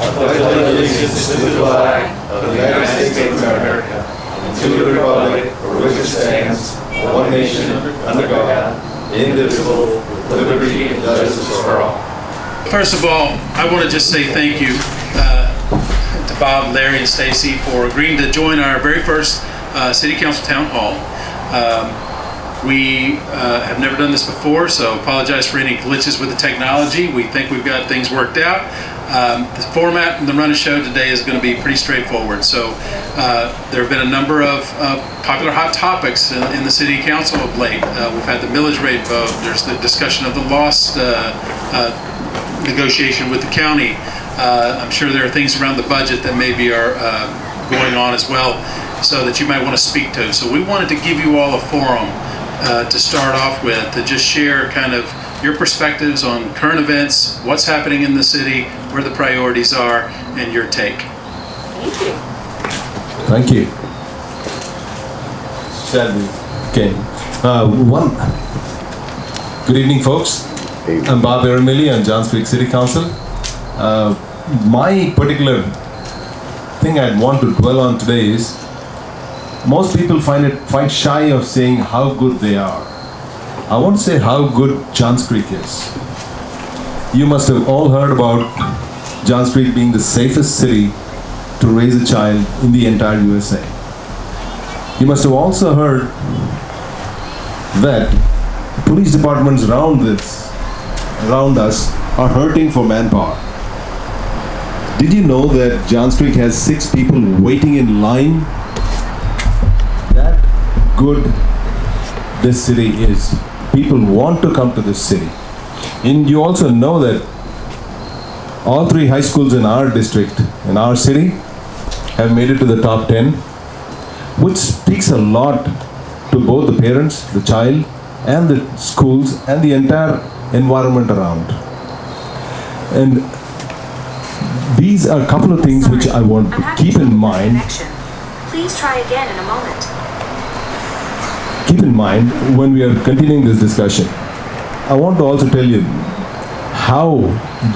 pledge allegiance to the flag of the United States of America and to the republic for which it stands, one nation, under God, indivisible, with liberty and justice for all. First of all, I want to just say thank you to Bob, Larry, and Stacy for agreeing to join our very first City Council Town Hall. We have never done this before, so apologize for any glitches with the technology. We think we've got things worked out. The format and the run of show today is going to be pretty straightforward. So there have been a number of popular hot topics in the City Council of late. We've had the millage rate vote. There's the discussion of the lost negotiation with the county. I'm sure there are things around the budget that maybe are going on as well, so that you might want to speak to. So we wanted to give you all a forum to start off with, to just share kind of your perspectives on current events, what's happening in the city, where the priorities are, and your take. Thank you. Thank you. Shall we? Okay. Good evening, folks. I'm Bob Erramilli. I'm Johns Creek City Council. My particular thing I'd want to dwell on today is, most people find it quite shy of saying how good they are. I want to say how good Johns Creek is. You must have all heard about Johns Creek being the safest city to raise a child in the entire USA. You must have also heard that police departments around us are hurting for manpower. Did you know that Johns Creek has 6 people waiting in line? That good this city is. People want to come to this city. And you also know that all 3 high schools in our district, in our city, have made it to the top 10, which speaks a lot to both the parents, the child, and the schools, and the entire environment around. And these are a couple of things which I want to keep in mind. Please try again in a moment. Keep in mind when we are continuing this discussion. I want to also tell you how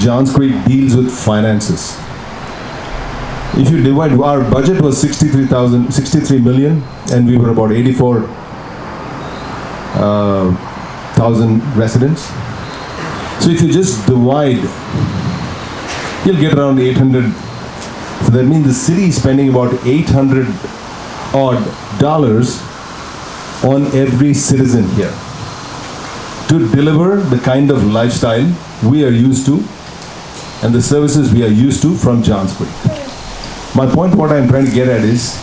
Johns Creek deals with finances. If you divide, our budget was 63 million, and we were about 84,000 residents. So if you just divide, you'll get around 800. So that means the city is spending about $800 odd on every citizen here to deliver the kind of lifestyle we are used to and the services we are used to from Johns Creek. My point, what I'm trying to get at is,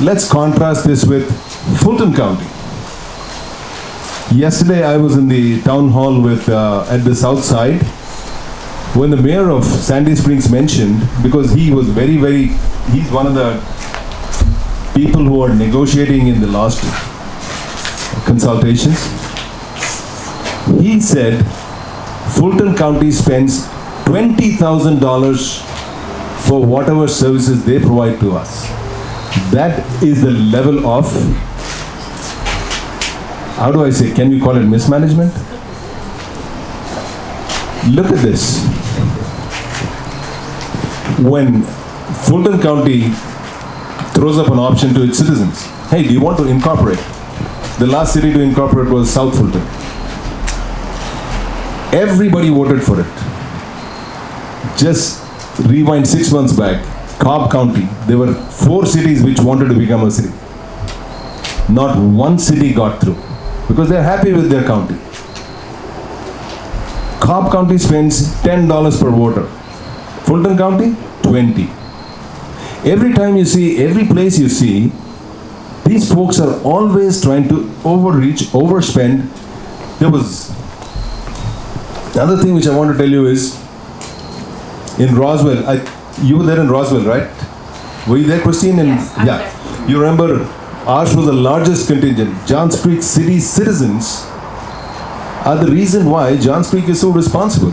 let's contrast this with Fulton County. Yesterday I was in the town hall with at the south side, when the mayor of Sandy Springs mentioned, because he was he's one of the people who are negotiating in the last consultations. He said Fulton County spends $20,000 for whatever services they provide to us. That is the level of, how do I say, can we call it mismanagement? Look at this. When Fulton County throws up an option to its citizens, hey, do you want to incorporate? The last city to incorporate was South Fulton. Everybody voted for it. Just rewind 6 months back, Cobb County, there were 4 cities which wanted to become a city. Not one city got through, because they're happy with their county. Cobb County spends $10 per voter. Fulton County, $20. Every time you see, every place you see, these folks are always trying to overreach, overspend. There was another thing which I want to tell you is, in Roswell, you were there in Roswell, right? Were you there, Christine? Yes, I was there. You remember, ours was the largest contingent. Johns Creek city citizens are the reason why Johns Creek is so responsible.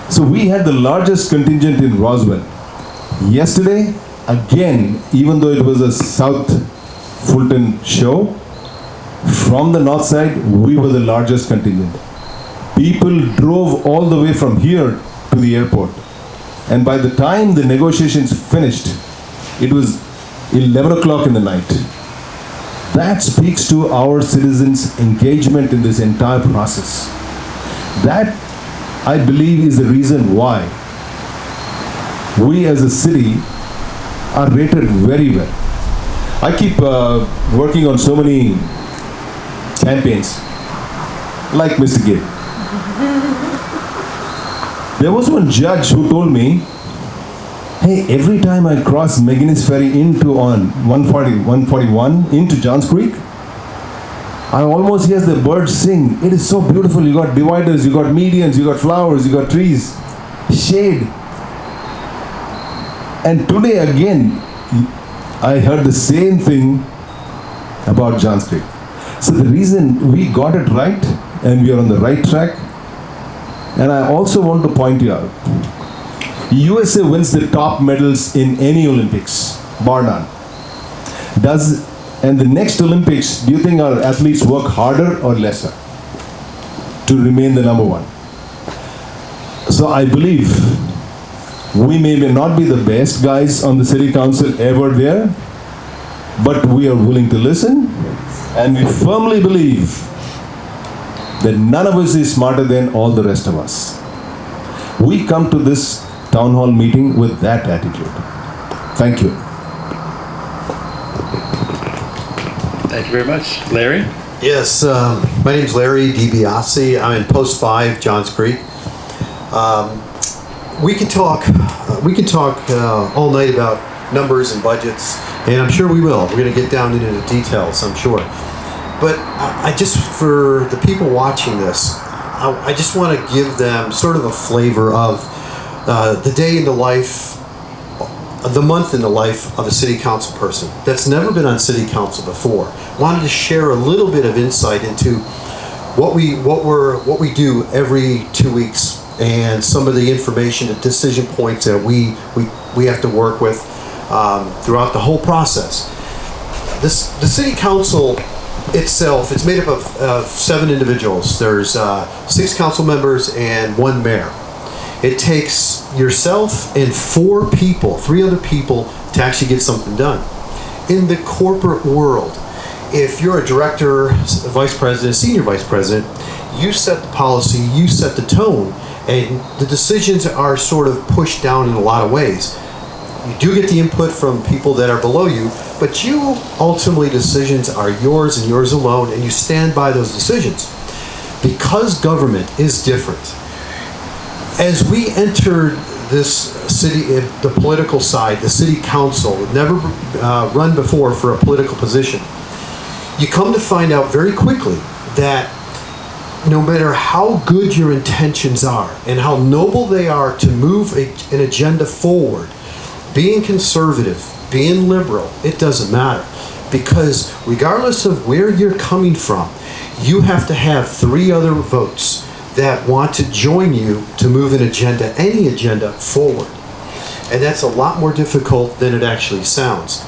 So we had the largest contingent in Roswell. Yesterday, again, even though it was a South Fulton show, from the north side, we were the largest contingent. People drove all the way from here to the airport. And by the time the negotiations finished, it was 11 o'clock in the night. That speaks to our citizens' engagement in this entire process. That, I believe, is the reason why we as a city are rated very well. I keep working on so many campaigns, like Mr. Gill. There was one judge who told me, hey, every time I cross McGuinness Ferry into on 141 into Johns Creek, I almost hear the birds sing. It is so beautiful. You got dividers, you got medians, you got flowers, you got trees, shade. And today again, I heard the same thing about Johns Creek. So the reason we got it right and we are on the right track, and I also want to point you out, USA wins the top medals in any Olympics, bar none. And the next Olympics, do you think our athletes work harder or lesser to remain the number one? So I believe we may not be the best guys on the city council ever there, but we are willing to listen, and we firmly believe that none of us is smarter than all the rest of us. We come to this town hall meeting with that attitude. Thank you. Thank you very much. Larry? Yes, my name's Larry Dibiase. I'm in Post 5, Johns Creek. We can talk all night about numbers and budgets, and I'm sure we will. We're going to get down into the details, I'm sure. But I just, for the people watching this, I just want to give them sort of a flavor of the day in the life, the month in the life of a city council person that's never been on city council before. Wanted to share a little bit of insight into what we do every 2 weeks, and some of the information and decision points that we have to work with throughout the whole process. The city council itself, it's made up of 7 individuals. There's 6 council members and 1 mayor. It takes yourself and 4 people, 3 other people, to actually get something done. In the corporate world, if you're a director, vice president, senior vice president, you set the policy, you set the tone, and the decisions are sort of pushed down in a lot of ways. You do get the input from people that are below you, but you ultimately, decisions are yours and yours alone, and you stand by those decisions. Because government is different, as we entered this city, the political side, the city council, never run before for a political position, you come to find out very quickly that no matter how good your intentions are and how noble they are to move an agenda forward, being conservative, being liberal, it doesn't matter. Because regardless of where you're coming from, you have to have 3 other votes that want to join you to move an agenda, any agenda, forward. And that's a lot more difficult than it actually sounds.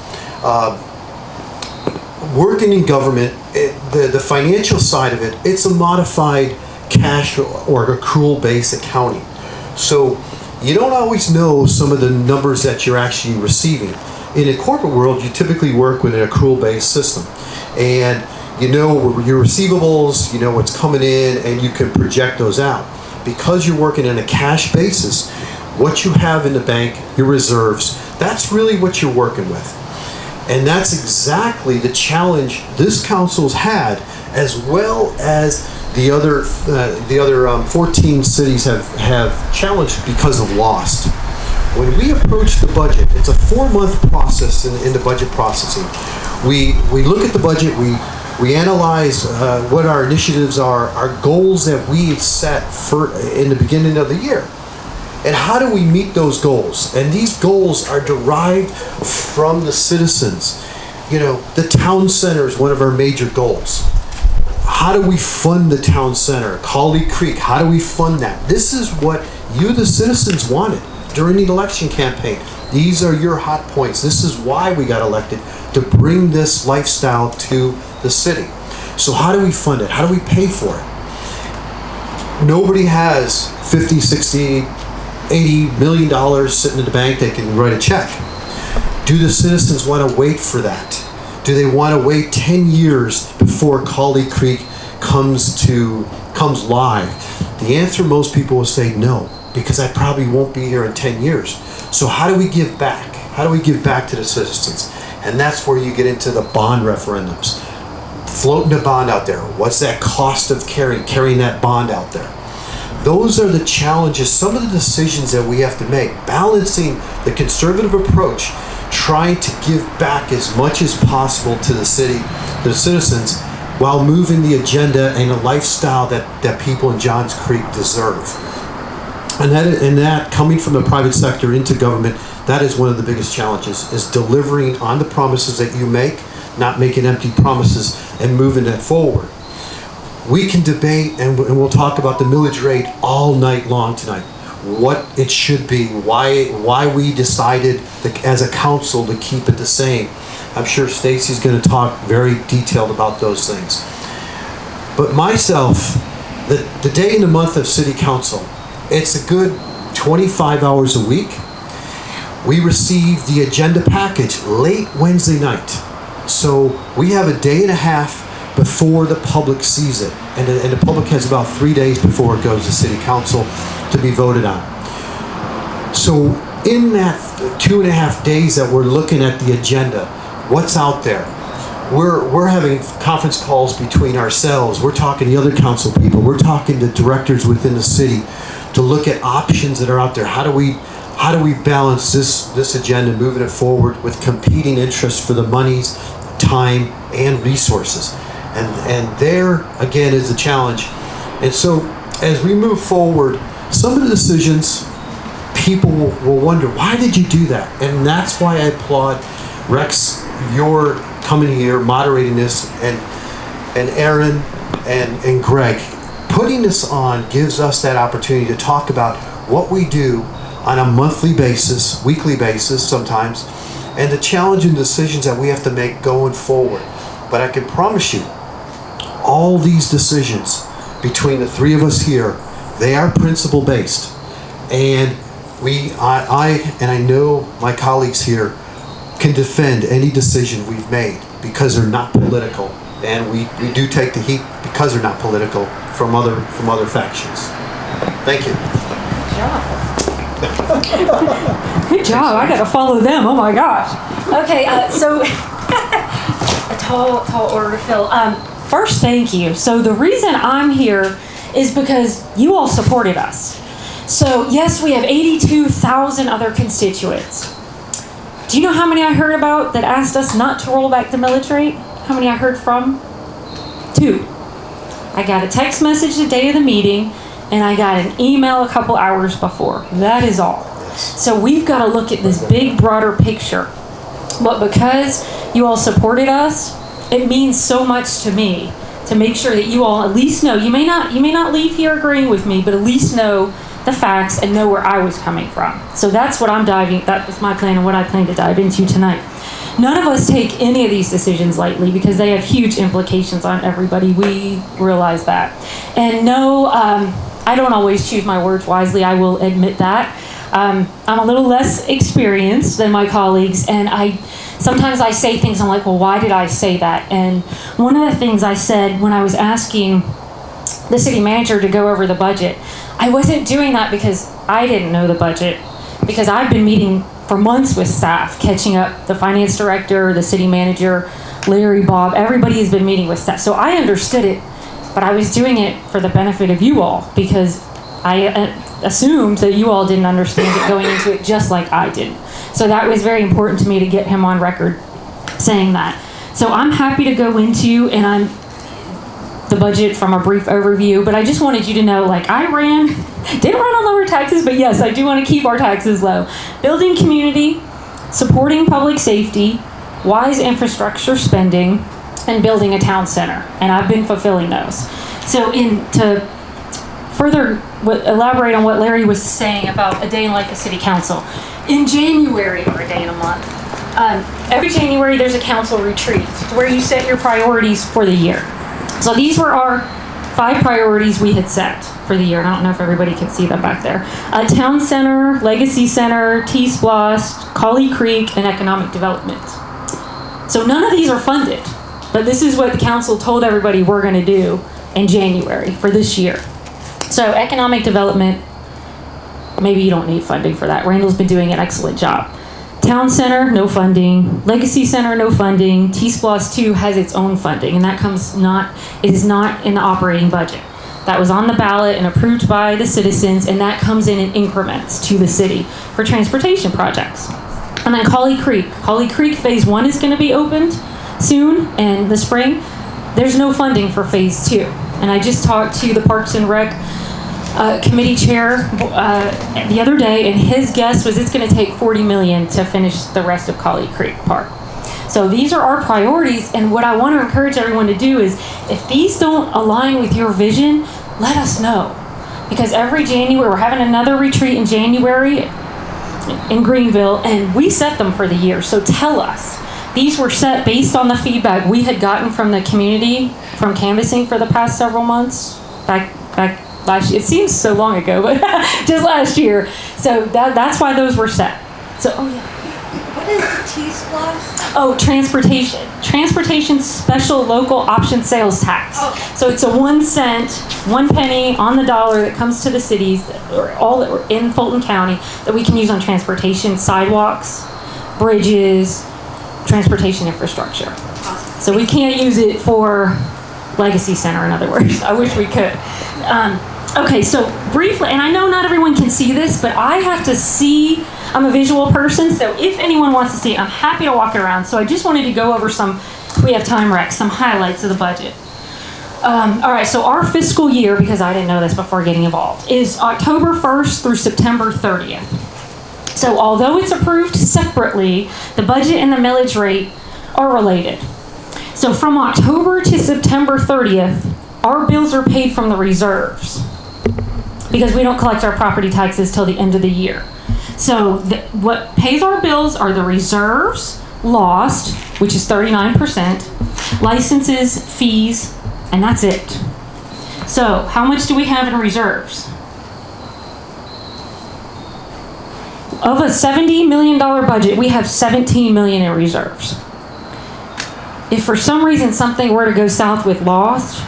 Working in government, the financial side of it, it's a modified cash or accrual-based accounting. So you don't always know some of the numbers that you're actually receiving. In a corporate world, you typically work with an accrual-based system. And you know your receivables, you know what's coming in, and you can project those out. Because you're working on a cash basis, what you have in the bank, your reserves, that's really what you're working with. And that's exactly the challenge this council's had, as well as the other 14 cities have challenged because of lost. When we approach the budget, it's a 4-month process in the budget processing. We look at the budget, we analyze what our initiatives are, our goals that we set in the beginning of the year. And how do we meet those goals? And these goals are derived from the citizens. You know, the town center is one of our major goals. How do we fund the town center? Cauley Creek, how do we fund that? This is what you, the citizens, wanted during the election campaign. These are your hot points. This is why we got elected, to bring this lifestyle to the city. So how do we fund it? How do we pay for it? Nobody has 50, 60, $80 million sitting in the bank, they can write a check. Do the citizens want to wait for that? Do they want to wait 10 years before Cauley Creek comes live? The answer, most people will say no, because I probably won't be here in 10 years. So how do we give back? How do we give back to the citizens? And that's where you get into the bond referendums. Floating a bond out there. What's that cost of carrying that bond out there? Those are the challenges, some of the decisions that we have to make. Balancing the conservative approach, trying to give back as much as possible to the city, to the citizens, while moving the agenda and a lifestyle that people in Johns Creek deserve. And that coming from the private sector into government, that is one of the biggest challenges, is delivering on the promises that you make, not making empty promises, and moving that forward. We can debate, and we'll talk about the millage rate all night long tonight. What it should be, why we decided as a council to keep it the same. I'm sure Stacy's going to talk very detailed about those things. But myself, the day in the month of city council, it's a good 25 hours a week. We receive the agenda package late Wednesday night. So we have a day and a half before the public sees it. And the public has about 3 days before it goes to city council to be voted on. So in that 2.5 days that we're looking at the agenda, what's out there? We're having conference calls between ourselves. We're talking to the other council people. We're talking to directors within the city to look at options that are out there. How do we balance this agenda, moving it forward with competing interests for the monies, time, and resources? And there, again, is the challenge. And so, as we move forward, some of the decisions, people will wonder, why did you do that? And that's why I applaud Rex, your coming here, moderating this, and Aaron and Greg. Putting this on gives us that opportunity to talk about what we do on a monthly basis, weekly basis sometimes, and the challenging decisions that we have to make going forward. But I can promise you, all these decisions between the three of us here, they are principle based. And I know my colleagues here can defend any decision we've made because they're not political. And we do take the heat because they're not political from other factions. Thank you. Good job. I got to follow them. Oh my gosh. Okay, so a tall order to fill. First, thank you. So the reason I'm here is because you all supported us. So yes, we have 82,000 other constituents. Do you know how many I heard about that asked us not to roll back the millage rate? How many I heard from? 2. I got a text message the day of the meeting, and I got an email a couple hours before. That is all. So we've got to look at this big, broader picture. But because you all supported us, it means so much to me to make sure that you all at least know. You may not leave here agreeing with me, but at least know the facts and know where I was coming from. So that's what that was my plan and what I plan to dive into tonight. None of us take any of these decisions lightly because they have huge implications on everybody. We realize that. And no, I don't always choose my words wisely. I will admit that. I'm a little less experienced than my colleagues, and sometimes I say things, I'm like, well, why did I say that? And one of the things I said when I was asking the city manager to go over the budget, I wasn't doing that because I didn't know the budget, because I've been meeting for months with staff, catching up, the finance director, the city manager, Larry, Bob, everybody has been meeting with staff. So I understood it, but I was doing it for the benefit of you all because I assumed that you all didn't understand it going into it just like I didn't. So that was very important to me to get him on record saying that. So I'm happy to go into the budget from a brief overview, but I just wanted you to know, like, didn't run on lower taxes, but yes, I do want to keep our taxes low. Building community, supporting public safety, wise infrastructure spending, and building a town center. And I've been fulfilling those. So to further elaborate on what Larry was saying about a day in life of city council, in January, or a day in a month, every January there's a council retreat where you set your priorities for the year. So these were our 5 priorities we had set for the year. And I don't know if everybody can see them back there. Town Center, Legacy Center, T-Splost, Colley Creek, and Economic Development. So none of these are funded, but this is what the council told everybody we're going to do in January for this year. So economic development, maybe you don't need funding for that. Randall's been doing an excellent job. Town Center, no funding. Legacy Center, no funding. T-Splost 2 has its own funding, and that it is not in the operating budget. That was on the ballot and approved by the citizens, and that comes in increments to the city for transportation projects. And then Colley Creek. Colley Creek Phase 1 is going to be opened soon in the spring. There's no funding for Phase 2. And I just talked to the Parks and Rec committee chair the other day, and his guess was it's going to take $40 million to finish the rest of Colley Creek Park. So these are our priorities, and what I want to encourage everyone to do is, if these don't align with your vision, let us know. Because every January, we're having another retreat in January in Greenville, and we set them for the year. So tell us. These were set based on the feedback we had gotten from the community from canvassing for the past several months, back last year. It seems so long ago, but just last year. So that's why those were set. So, oh yeah. What is the T-Splost? Oh, transportation. Transportation special local option sales tax. Okay. So it's a 1 cent, 1 penny on the dollar that comes to the cities, or all that were in Fulton County, that we can use on transportation, sidewalks, bridges, transportation infrastructure. Awesome. So we can't use it for Legacy Center, in other words. I wish we could. Okay, so briefly, and I know not everyone can see this, but I have to see. I'm a visual person, so if anyone wants to see it, I'm happy to walk it around. So I just wanted to go over some, if we have time, Rex, some highlights of the budget. All right, so our fiscal year, because I didn't know this before getting involved, is October 1st through September 30th. So although it's approved separately, the budget and the millage rate are related. So from October to September 30th, our bills are paid from the reserves, because we don't collect our property taxes till the end of the year. So what pays our bills are the reserves lost, which is 39%, licenses, fees, and that's it. So how much do we have in reserves? Of a $70 million budget, we have $17 million in reserves. If for some reason something were to go south with lost,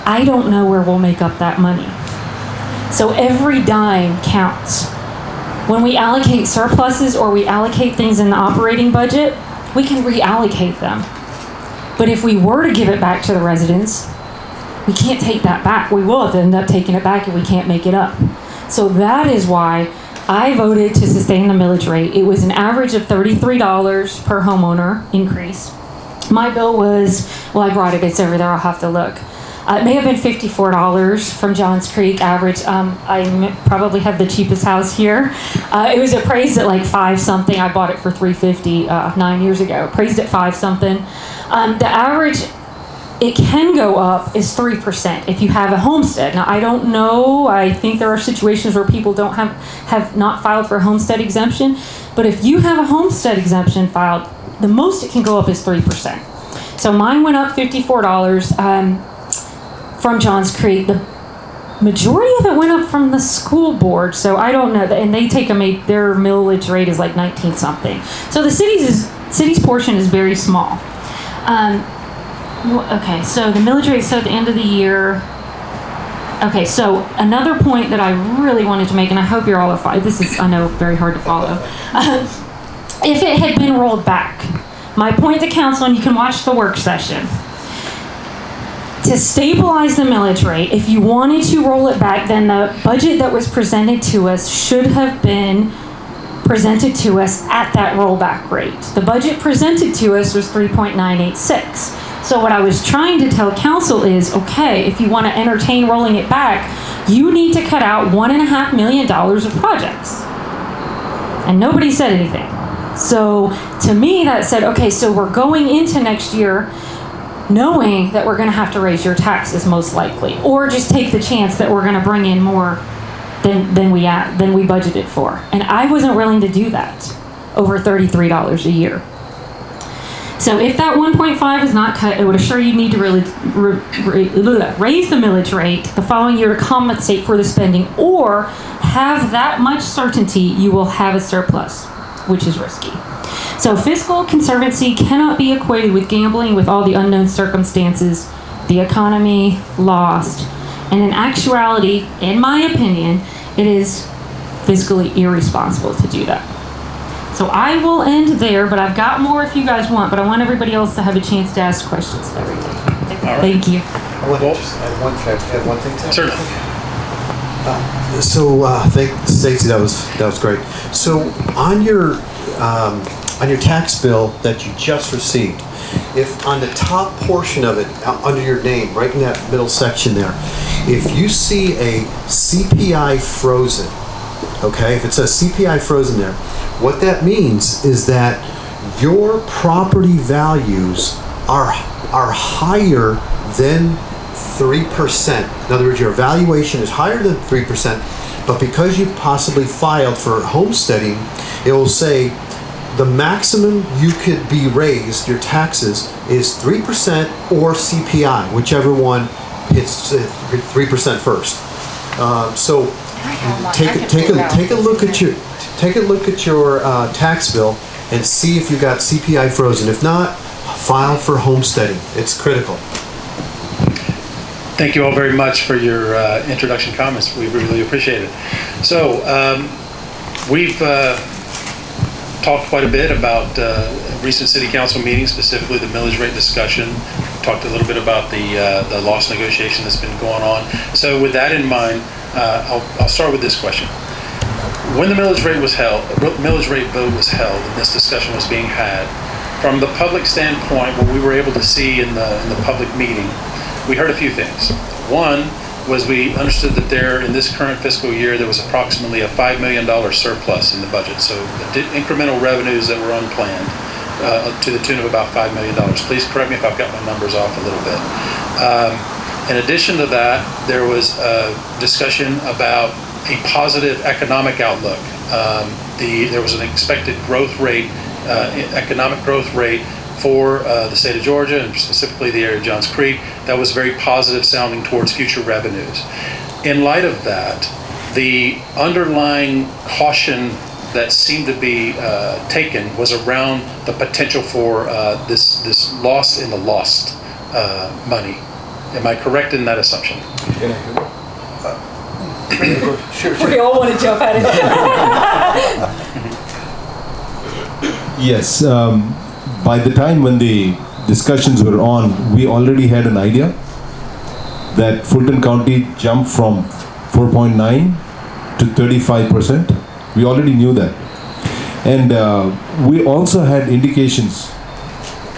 I don't know where we'll make up that money. So every dime counts. When we allocate surpluses or we allocate things in the operating budget, we can reallocate them. But if we were to give it back to the residents, we can't take that back. We will end up taking it back and we can't make it up. So that is why I voted to sustain the millage rate. It was an average of $33 per homeowner increase. My bill was, well, I brought it, it's over there, I'll have to look. It may have been $54 from Johns Creek average. I probably have the cheapest house here. It was appraised at like 5 something. I bought it for $350 9 years ago. Appraised at 5 something. The average, it can go up, is 3% if you have a homestead. Now I don't know. I think there are situations where people don't have not filed for a homestead exemption. But if you have a homestead exemption filed, the most it can go up is 3%. So mine went up $54. From Johns Creek. The majority of it went up from the school board, so I don't know. And they take their millage rate is like 19 something. So the city's portion is very small. Okay, so the millage rate set at the end of the year. Okay, so another point that I really wanted to make, and I hope you're all fine. This is, I know, very hard to follow. If it had been rolled back, my point to council, and you can watch the work session. To stabilize the millage rate, if you wanted to roll it back, then the budget that was presented to us should have been presented to us at that rollback rate. The budget presented to us was 3.986. So what I was trying to tell council is, okay, if you want to entertain rolling it back, you need to cut out $1.5 million of projects. And nobody said anything. So to me, that said, okay, so we're going into next year knowing that we're going to have to raise your taxes most likely, or just take the chance that we're going to bring in more than we budgeted for. And I wasn't willing to do that over $33 a year. So if that 1.5 is not cut, it would assure you need to really raise the millage rate the following year to compensate for the spending, or have that much certainty you will have a surplus, which is risky. So fiscal conservancy cannot be equated with gambling with all the unknown circumstances, the economy lost, and in actuality, in my opinion, it is fiscally irresponsible to do that. So I will end there, but I've got more if you guys want, but I want everybody else to have a chance to ask questions of everything. Thank you. I want to just add one thing to that. Certainly. Thank Stacy. That was great. So on your tax bill that you just received, if on the top portion of it, under your name, right in that middle section there, if you see a CPI frozen, okay, if it says CPI frozen there, what that means is that your property values are higher than 3%. In other words, your valuation is higher than 3%, but because you possibly filed for homesteading, it will say the maximum you could be raised, your taxes, is 3% or CPI, whichever one hits 3% first. So take a look at your tax bill and see if you got CPI frozen. If not, file for homesteading. It's critical. Thank you all very much for your introduction comments. We really appreciate it. So we've talked quite a bit about recent city council meetings, specifically the millage rate discussion. Talked a little bit about the loss negotiation that's been going on. So with that in mind, I'll start with this question. When the millage rate vote was held, and this discussion was being had, from the public standpoint, what we were able to see in the public meeting, we heard a few things. One was we understood that in this current fiscal year, there was approximately a $5 million surplus in the budget. So the incremental revenues that were unplanned to the tune of about $5 million. Please correct me if I've got my numbers off a little bit. In addition to that, there was a discussion about a positive economic outlook. There was an expected growth rate, economic growth rate for the state of Georgia, and specifically the area of Johns Creek, that was very positive sounding towards future revenues. In light of that, the underlying caution that seemed to be taken was around the potential for this loss in the lost money. Am I correct in that assumption? Sure. We all want to jump at it. Yes. By the time when the discussions were on, we already had an idea that Fulton County jumped from 4.9 to 35%. We already knew that. And we also had indications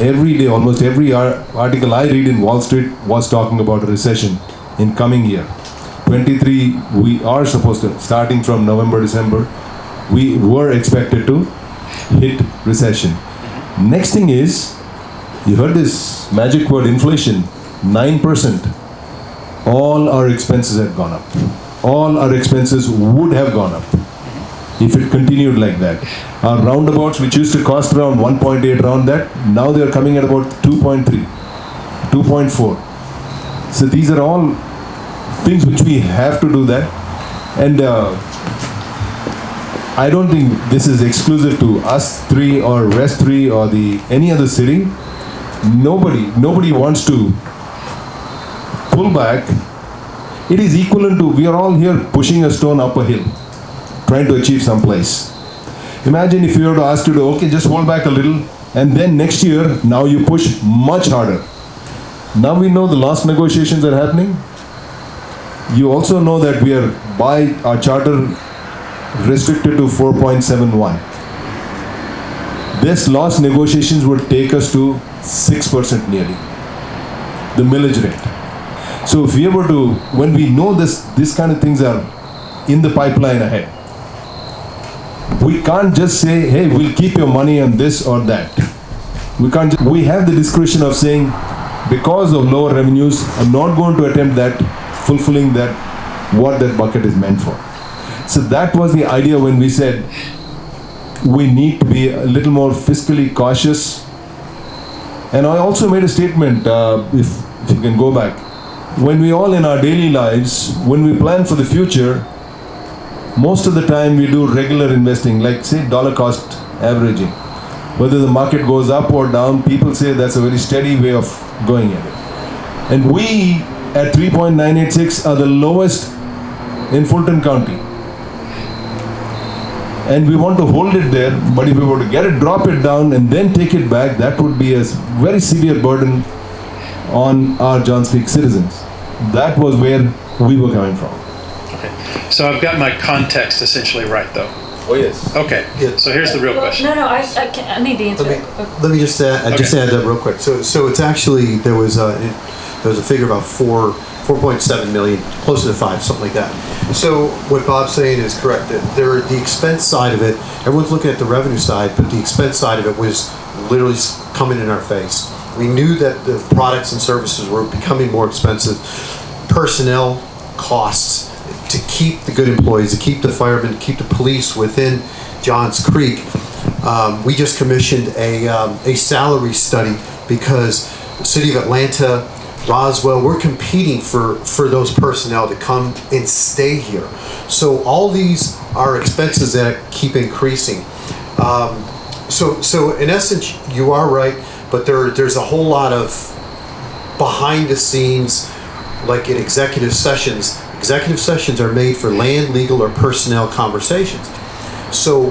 every day, almost every article I read in Wall Street was talking about a recession in coming year. 23, we are supposed to, starting from November, December, we were expected to hit recession. Next thing is, you heard this magic word, inflation, 9%. All our expenses have gone up. All our expenses would have gone up if it continued like that. Our roundabouts, which used to cost around 1.8 around that, now they are coming at about 2.3, 2.4. So these are all things which we have to do that. And I don't think this is exclusive to us three or West 3 or any other city. Nobody wants to pull back. It is equivalent to, we are all here pushing a stone up a hill, trying to achieve some place. Imagine if we were to ask you to, okay, just hold back a little, and then next year, now you push much harder. Now we know the last negotiations are happening. You also know that we are, by our charter, restricted to 4.71. This last negotiations would take us to 6% nearly, the millage rate. So if we were to, when we know this kind of things are in the pipeline ahead, we can't just say, hey, we'll keep your money on this or that. We have the discretion of saying, because of lower revenues, I'm not going to attempt that, fulfilling that, what that bucket is meant for. So that was the idea when we said we need to be a little more fiscally cautious And I also made a statement, if you can go back. When we all in our daily lives, when we plan for the future, most of the time we do regular investing, like say dollar cost averaging. Whether the market goes up or down, people say that's a very steady way of going at it. And we at 3.986 are the lowest in Fulton County. And we want to hold it there, but if we were to get it, drop it down and then take it back, that would be a very severe burden on our Johns Creek citizens. That was where we were coming from. Okay. So I've got my context essentially right, though. Oh, yes. Okay. Yeah. So here's the real question. No, I need to answer it. Let me just add that real quick. So it's actually, there was a figure about 4.7 million, closer to 5, something like that. So what Bob's saying is correct. That the expense side of it, everyone's looking at the revenue side, but the expense side of it was literally coming in our face. We knew that the products and services were becoming more expensive. Personnel costs to keep the good employees, to keep the firemen, to keep the police within Johns Creek. We just commissioned a salary study because the city of Atlanta, Roswell, we're competing for those personnel to come and stay here. So all these are expenses that keep increasing. So in essence, you are right, but there's a whole lot of behind the scenes, like in executive sessions. Executive sessions are made for land, legal, or personnel conversations. So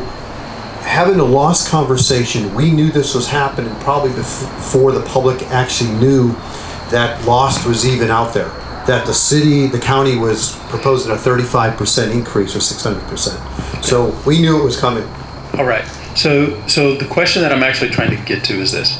having a lost conversation, we knew this was happening probably before the public actually knew that lost was even out there. That the city, the county was proposing a 35% increase or 600%. So we knew it was coming. All right. So the question that I'm actually trying to get to is this.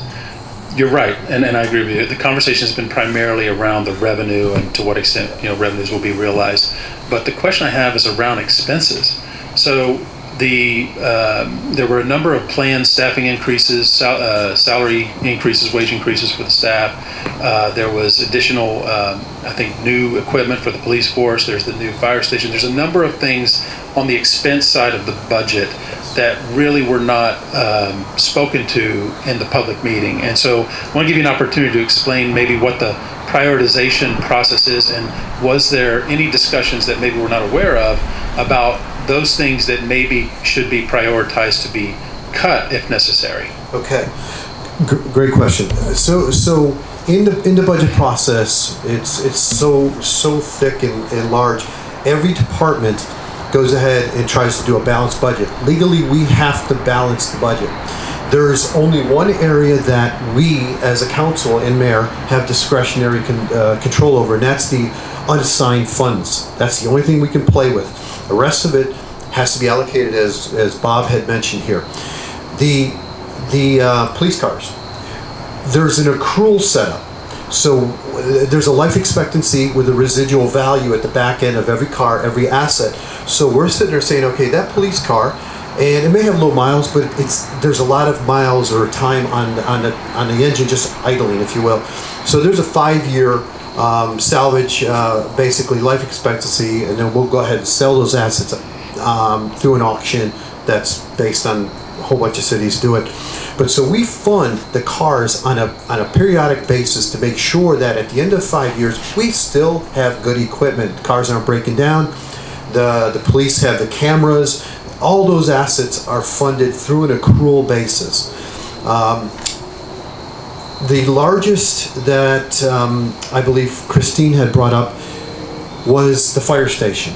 You're right, and I agree with you. The conversation has been primarily around the revenue and to what extent revenues will be realized. But the question I have is around expenses. So there were a number of planned staffing increases, salary increases, wage increases for the staff. There was additional, I think, new equipment for the police force. There's the new fire station. There's a number of things on the expense side of the budget that really were not spoken to in the public meeting. And so I want to give you an opportunity to explain maybe what the prioritization process is, and was there any discussions that maybe we're not aware of about those things that maybe should be prioritized to be cut if necessary? Okay, great question. So in the budget process, it's so thick and large. Every department goes ahead and tries to do a balanced budget. Legally, we have to balance the budget. There's only one area that we, as a council and mayor, have discretionary control over, and that's the unassigned funds. That's the only thing we can play with. The rest of it has to be allocated, as Bob had mentioned here. The police cars, there's an accrual setup. So there's a life expectancy with a residual value at the back end of every car, every asset. So we're sitting there saying, okay, that police car, and it may have low miles, but there's a lot of miles or time on the engine just idling, if you will. So there's a 5-year salvage, basically life expectancy, and then we'll go ahead and sell those assets through an auction that's based on a whole bunch of cities do it. But so we fund the cars on a periodic basis to make sure that at the end of 5 years, we still have good equipment. Cars aren't breaking down. The police have the cameras. All those assets are funded through an accrual basis. The largest that I believe Christine had brought up was the fire station.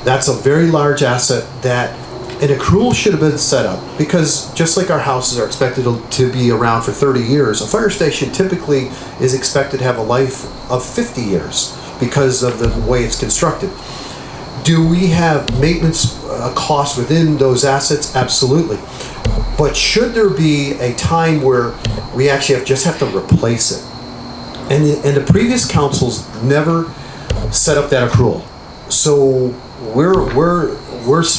That's a very large asset that an accrual should have been set up, because just like our houses are expected to be around for 30 years, a fire station typically is expected to have a life of 50 years because of the way it's constructed. Do we have maintenance costs within those assets? Absolutely. But should there be a time where we actually just have to replace it? And the previous councils never set up that accrual. So we're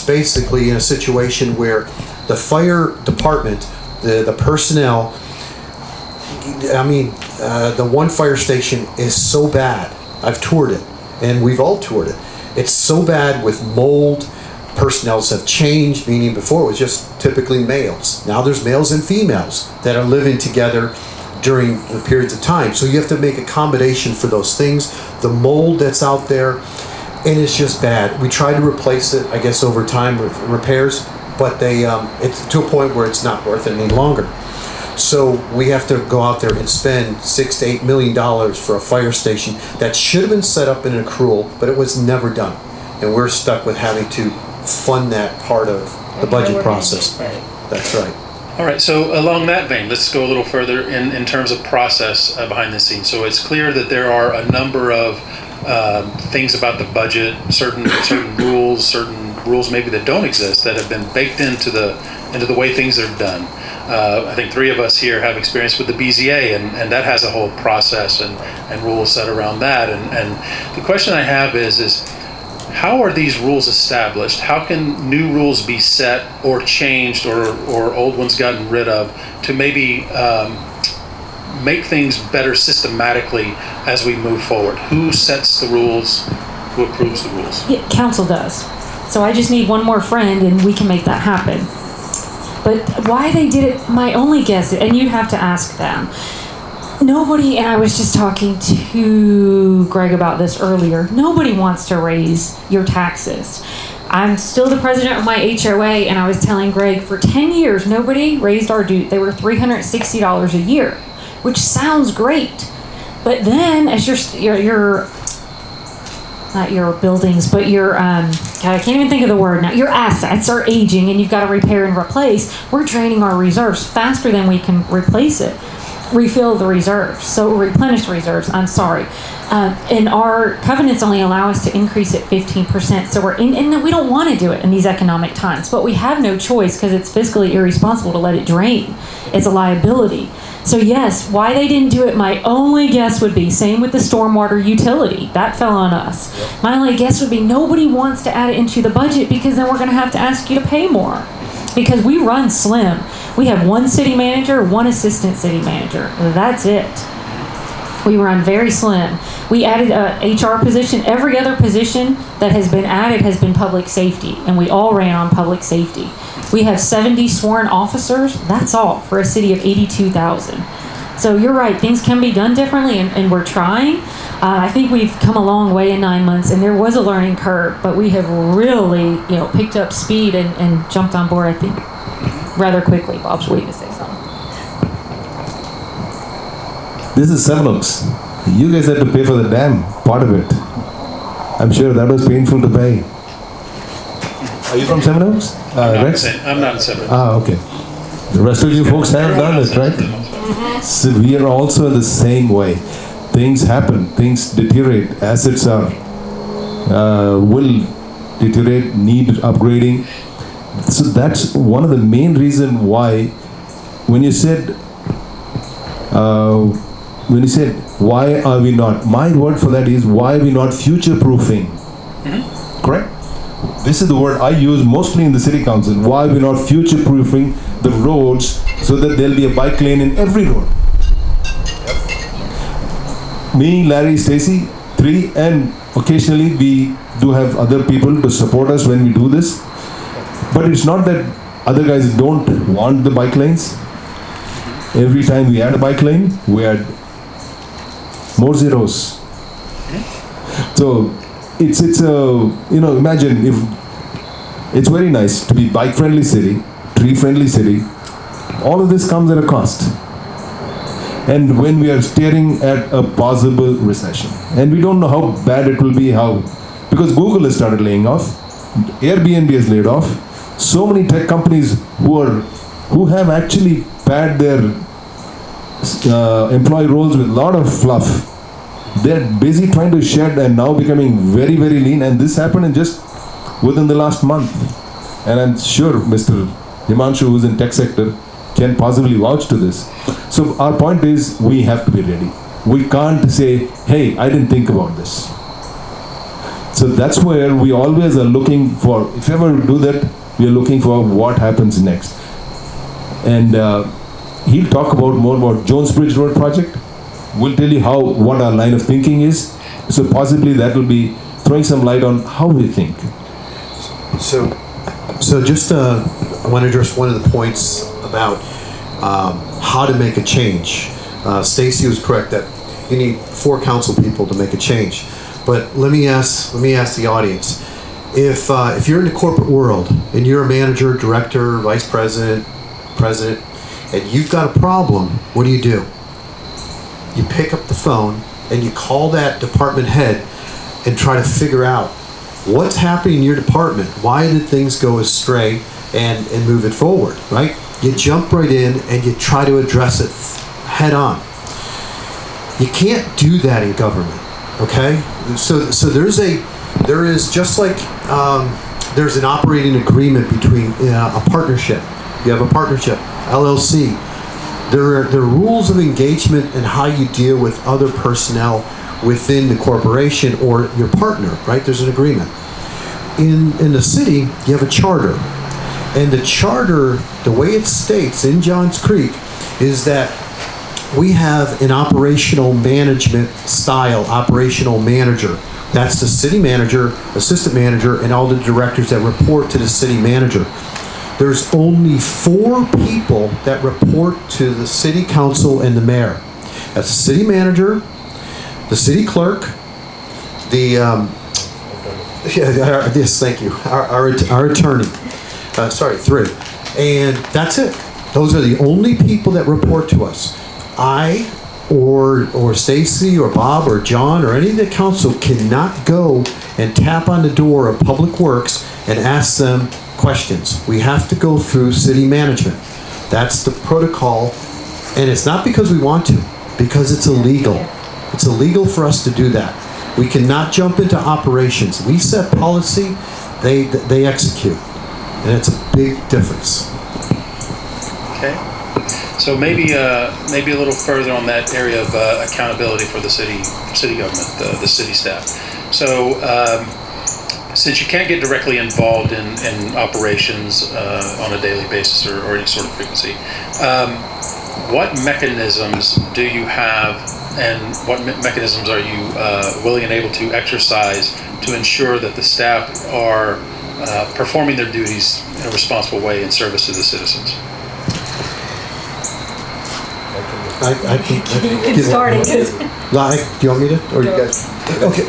basically in a situation where the fire department, the personnel, the one fire station is so bad. I've toured it, and we've all toured it. It's so bad with mold. Personnels have changed, meaning before it was just typically males. Now there's males and females that are living together during the periods of time. So you have to make accommodation for those things. The mold that's out there, and it's just bad. We tried to replace it, I guess, over time with repairs, but it's to a point where it's not worth it any longer. So we have to go out there and spend $6 to $8 million for a fire station that should have been set up in an accrual, but it was never done. And we're stuck with having to fund that part of the budget process. That's right. All right, so along that vein, let's go a little further in terms of process behind the scenes. So it's clear that there are a number of things about the budget, certain rules maybe that don't exist that have been baked into the way things are done. I think three of us here have experience with the BZA, and that has a whole process and rules set around that. And the question I have is how are these rules established? How can new rules be set or changed or old ones gotten rid of to maybe make things better systematically as we move forward? Who sets the rules? Who approves the rules? Yeah, council does. So I just need one more friend and we can make that happen. But why they did it, my only guess, and you'd have to ask them. Nobody, and I was just talking to Greg about this earlier, nobody wants to raise your taxes. I'm still the president of my HOA, and I was telling Greg, for 10 years, nobody raised our due. They were $360 a year, which sounds great. But then, as your not your buildings, but your, God, I can't even think of the word now, your assets are aging, and you've got to repair and replace, we're draining our reserves faster than we can replace it. Refill the reserves, so replenish the reserves, I'm sorry. And our covenants only allow us to increase it 15%, so and we don't want to do it in these economic times, but we have no choice because it's fiscally irresponsible to let it drain. It's a liability. So yes, why they didn't do it, my only guess would be, same with the stormwater utility, that fell on us. Yep. My only guess would be nobody wants to add it into the budget because then we're going to have to ask you to pay more. Because we run slim. We have one city manager, one assistant city manager. That's it. We run very slim. We added a HR position. Every other position that has been added has been public safety, and we all ran on public safety. We have 70 sworn officers. That's all for a city of 82,000. So you're right, things can be done differently, and we're trying. I think we've come a long way in 9 months, and there was a learning curve, but we have really, picked up speed and jumped on board, I think, rather quickly. Bob's waiting to say something. This is Seven Oaks. You guys had to pay for the dam, part of it. I'm sure that was painful to pay. Are you from Seven Oaks? Rex? I'm not in Seven Oaks. Okay. The rest of you folks have done it, right? So we are also the same way. Things happen, things deteriorate, assets will deteriorate, need upgrading. So that's one of the main reasons why, when you said, why are we not, my word for that is, why are we not future-proofing? Mm-hmm. Correct? This is the word I use mostly in the city council. Why are we not future-proofing the roads so that there'll be a bike lane in every road? Me, Larry, Stacy, 3, and occasionally we do have other people to support us when we do this. But it's not that other guys don't want the bike lanes. Every time we add a bike lane, we add more zeros. So it's imagine if it's very nice to be bike-friendly city, tree-friendly city. All of this comes at a cost. And when we are staring at a possible recession, and we don't know how bad it will be, because Google has started laying off, Airbnb has laid off, so many tech companies who have actually padded their employee roles with a lot of fluff. They're busy trying to shed and now becoming very, very lean, and this happened in just within the last month. And I'm sure Mr. Himanshu, who's in tech sector, can possibly vouch to this. So our point is, we have to be ready. We can't say, hey, I didn't think about this. So that's where we always are looking for, if you ever do that, we are looking for what happens next. And he'll talk more about Jones Bridge Road project. We'll tell you what our line of thinking is. So possibly that will be throwing some light on how we think. So just I want to address one of the points about how to make a change. Stacy was correct that you need 4 council people to make a change. But let me ask the audience, if you're in the corporate world and you're a manager, director, vice president, president, and you've got a problem, what do? You pick up the phone and you call that department head and try to figure out what's happening in your department. Why did things go astray, and move it forward, right? You jump right in and you try to address it head on. You can't do that in government, okay? So there is just like there's an operating agreement between a partnership. You have a partnership, LLC. There are rules of engagement and how you deal with other personnel within the corporation or your partner, right? There's an agreement. In the city, you have a charter. And the charter, the way it states in Johns Creek, is that we have an operational management style, operational manager. That's the city manager, assistant manager, and all the directors that report to the city manager. There's only 4 people that report to the city council and the mayor. That's the city manager, the city clerk, yes, thank you, our attorney. 3. And that's it. Those are the only people that report to us. I or Stacy or Bob or John or any of the council cannot go and tap on the door of Public Works and ask them questions. We have to go through city management. That's the protocol, and it's not because we want to, because it's illegal. It's illegal for us to do that. We cannot jump into operations. We set policy, they execute, and it's a big difference. Okay. So maybe a little further on that area of accountability for the city government, the city staff. So since you can't get directly involved in operations on a daily basis or any sort of frequency, what mechanisms do you have, and what mechanisms are you willing and able to exercise to ensure that the staff are performing their duties in a responsible way in service to the citizens? I can start it. Do you want me to? Or you guys? Okay.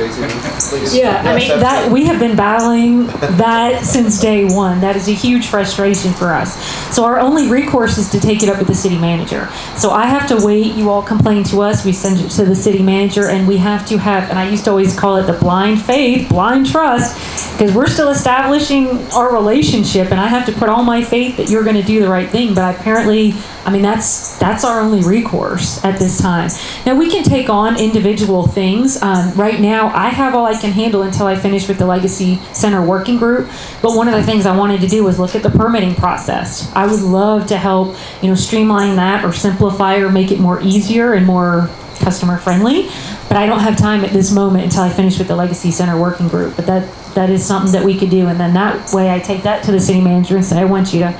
Yeah, I mean, that we have been battling that since day one. That is a huge frustration for us. So our only recourse is to take it up with the city manager. So I have to wait. You all complain to us. We send it to the city manager, and we have to have, and I used to always call it the blind faith, blind trust, because we're still establishing our relationship, and I have to put all my faith that you're going to do the right thing. But apparently, I mean, that's our only recourse at this time. Now, we can take on individual things. Right now, I have all I can handle until I finish with the Legacy Center Working Group. But one of the things I wanted to do was look at the permitting process. I would love to help, streamline that or simplify or make it more easier and more customer friendly. But I don't have time at this moment until I finish with the Legacy Center Working Group. But that is something that we could do, and then that way I take that to the city manager and say, I want you to,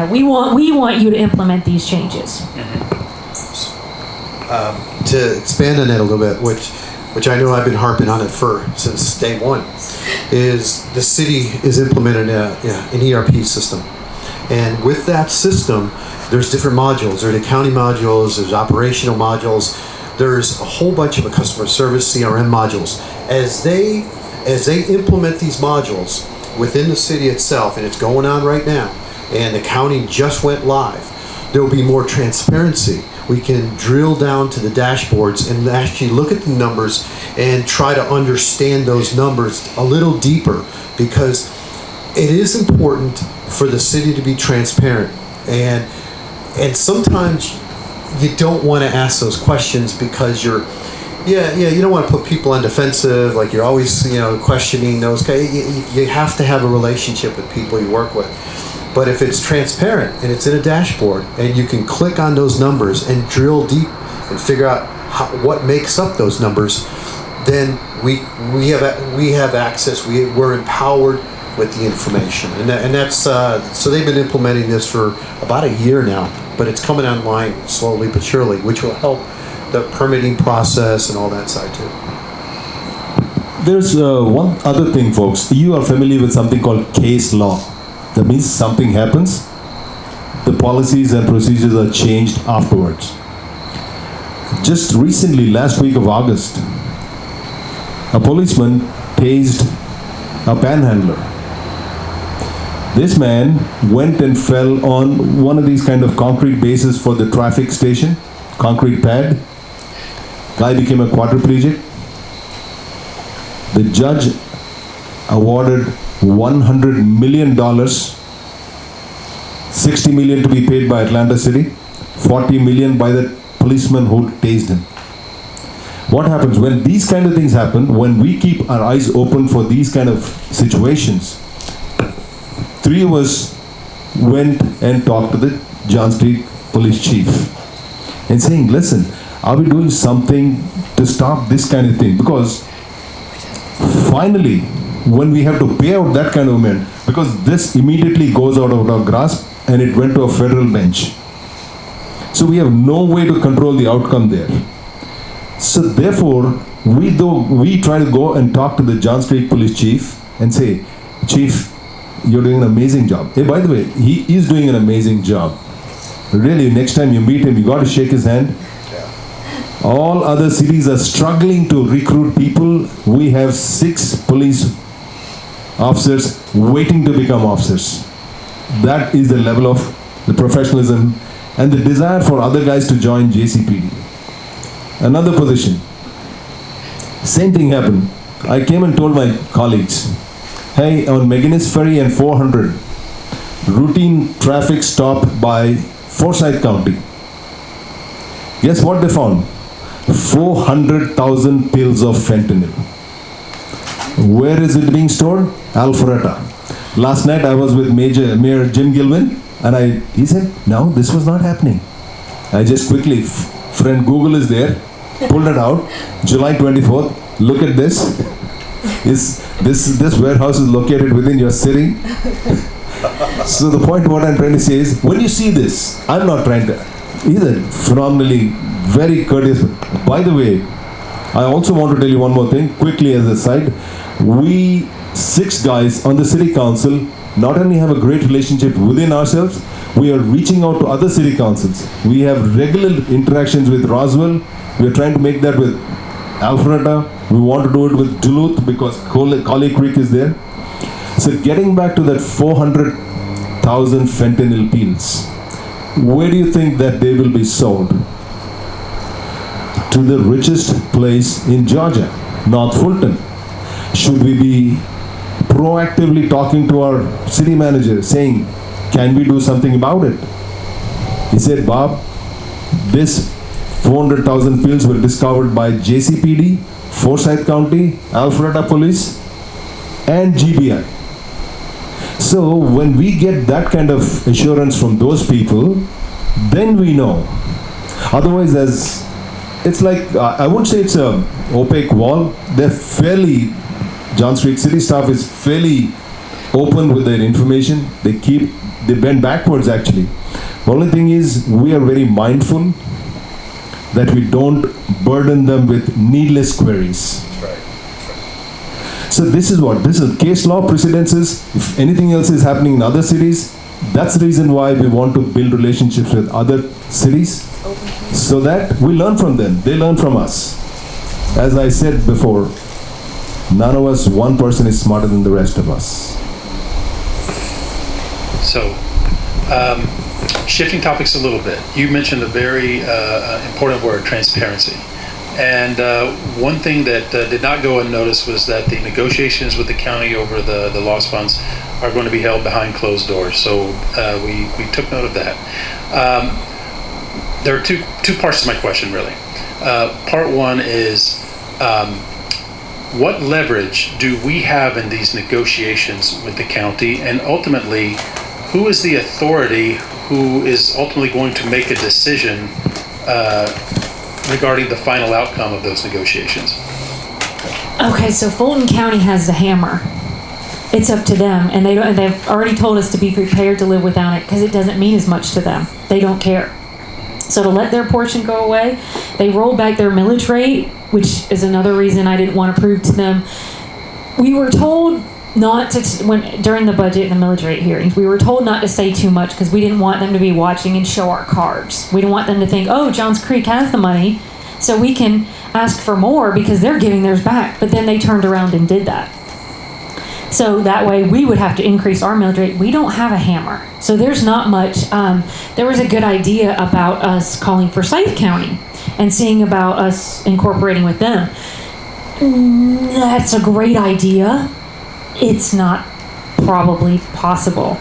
we want you to implement these changes. To expand on that a little bit, which I know I've been harping on it since day one, is the city is implementing an ERP system, and with that system, there's different modules. There's the county modules, there's operational modules, there's a whole bunch of customer service CRM modules. As they implement these modules within the city itself, and it's going on right now, and the county just went live, there will be more transparency. We can drill down to the dashboards and actually look at the numbers and try to understand those numbers a little deeper, because it is important for the city to be transparent. And sometimes you don't want to ask those questions because you don't want to put people on defensive, like you're always, questioning those guys. You have to have a relationship with people you work with. But if it's transparent and it's in a dashboard and you can click on those numbers and drill deep and figure out what makes up those numbers, then we have access. We're empowered with the information, and that's so they've been implementing this for about a year now, but it's coming online slowly but surely, which will help the permitting process and all that side too. There's one other thing, folks. You are familiar with something called case law. That means something happens, the policies and procedures are changed afterwards. Just recently, last week of August, a policeman tased a panhandler. This man went and fell on one of these kind of concrete bases for the traffic station, concrete pad. Guy became a quadriplegic. The judge awarded $100 million, $60 million to be paid by Atlanta City, $40 million by the policeman who tased him. What happens when these kind of things happen, when we keep our eyes open for these kind of situations? 3 of us went and talked to the John Street police chief and saying, listen, are we doing something to stop this kind of thing? Because finally, when we have to pay out that kind of amount, because this immediately goes out of our grasp and it went to a federal bench. So we have no way to control the outcome there. So therefore, we try to go and talk to the John Street police chief and say, Chief, you're doing an amazing job. Hey, by the way, he is doing an amazing job. Really, next time you meet him, you got to shake his hand. All other cities are struggling to recruit people. We have 6 police officers waiting to become officers. That is the level of the professionalism and the desire for other guys to join JCPD. Another position. Same thing happened. I came and told my colleagues, hey, on McGuinness Ferry and 400, routine traffic stop by Forsyth County. Guess what they found? 400,000 pills of fentanyl. Where is it being stored? Alpharetta. Last night I was with Mayor Jim Gilvin, and he said, no, this was not happening. I just quickly, friend Google is there, pulled it out, July 24th, look at this. This warehouse is located within your city. So the point what I'm trying to say is, when you see this, I'm not trying to, he's a phenomenally very courteous. By the way, I also want to tell you one more thing, quickly as a side. We 6 guys on the city council not only have a great relationship within ourselves, we are reaching out to other city councils. We have regular interactions with Roswell. We are trying to make that with Alpharetta. We want to do it with Duluth because Collie Creek is there. So getting back to that 400,000 fentanyl pills, where do you think that they will be sold? To the richest place in Georgia, North Fulton. Should we be proactively talking to our city manager saying, can we do something about it? He said, Bob, this 400,000 pills were discovered by JCPD, Forsyth County, Alpharetta Police, and GBI. So when we get that kind of assurance from those people, then we know. Otherwise, it's like, I won't say it's a opaque wall. They're fairly, John Street City staff is fairly open with their information. They bend backwards actually. The only thing is, we are very mindful that we don't burden them with needless queries. So this is case law precedences. If anything else is happening in other cities, that's the reason why we want to build relationships with other cities, so that we learn from them, they learn from us. As I said before, none of us, one person is smarter than the rest of us. So, shifting topics a little bit, you mentioned a very important word, transparency. And one thing that did not go unnoticed was that the negotiations with the county over the lost funds are going to be held behind closed doors. So we took note of that. There are two parts to my question, really. Part one is, what leverage do we have in these negotiations with the county? And ultimately, who is the authority who is ultimately going to make a decision regarding the final outcome of those negotiations? Okay, so Fulton County has the hammer. It's up to them, and they've already told us to be prepared to live without it because it doesn't mean as much to them. They don't care. So to let their portion go away, they rolled back their millage rate, which is another reason I didn't want to prove to them. We were told not to, during the budget and the millage rate hearings, we were told not to say too much because we didn't want them to be watching and show our cards. We didn't want them to think, oh, Johns Creek has the money, So we can ask for more because they're giving theirs back, but then they turned around and did that. So that way we would have to increase our millage rate. We don't have a hammer. So there's not much. There was a good idea about us calling for Forsyth County and seeing about us incorporating with them. That's a great idea. It's not probably possible.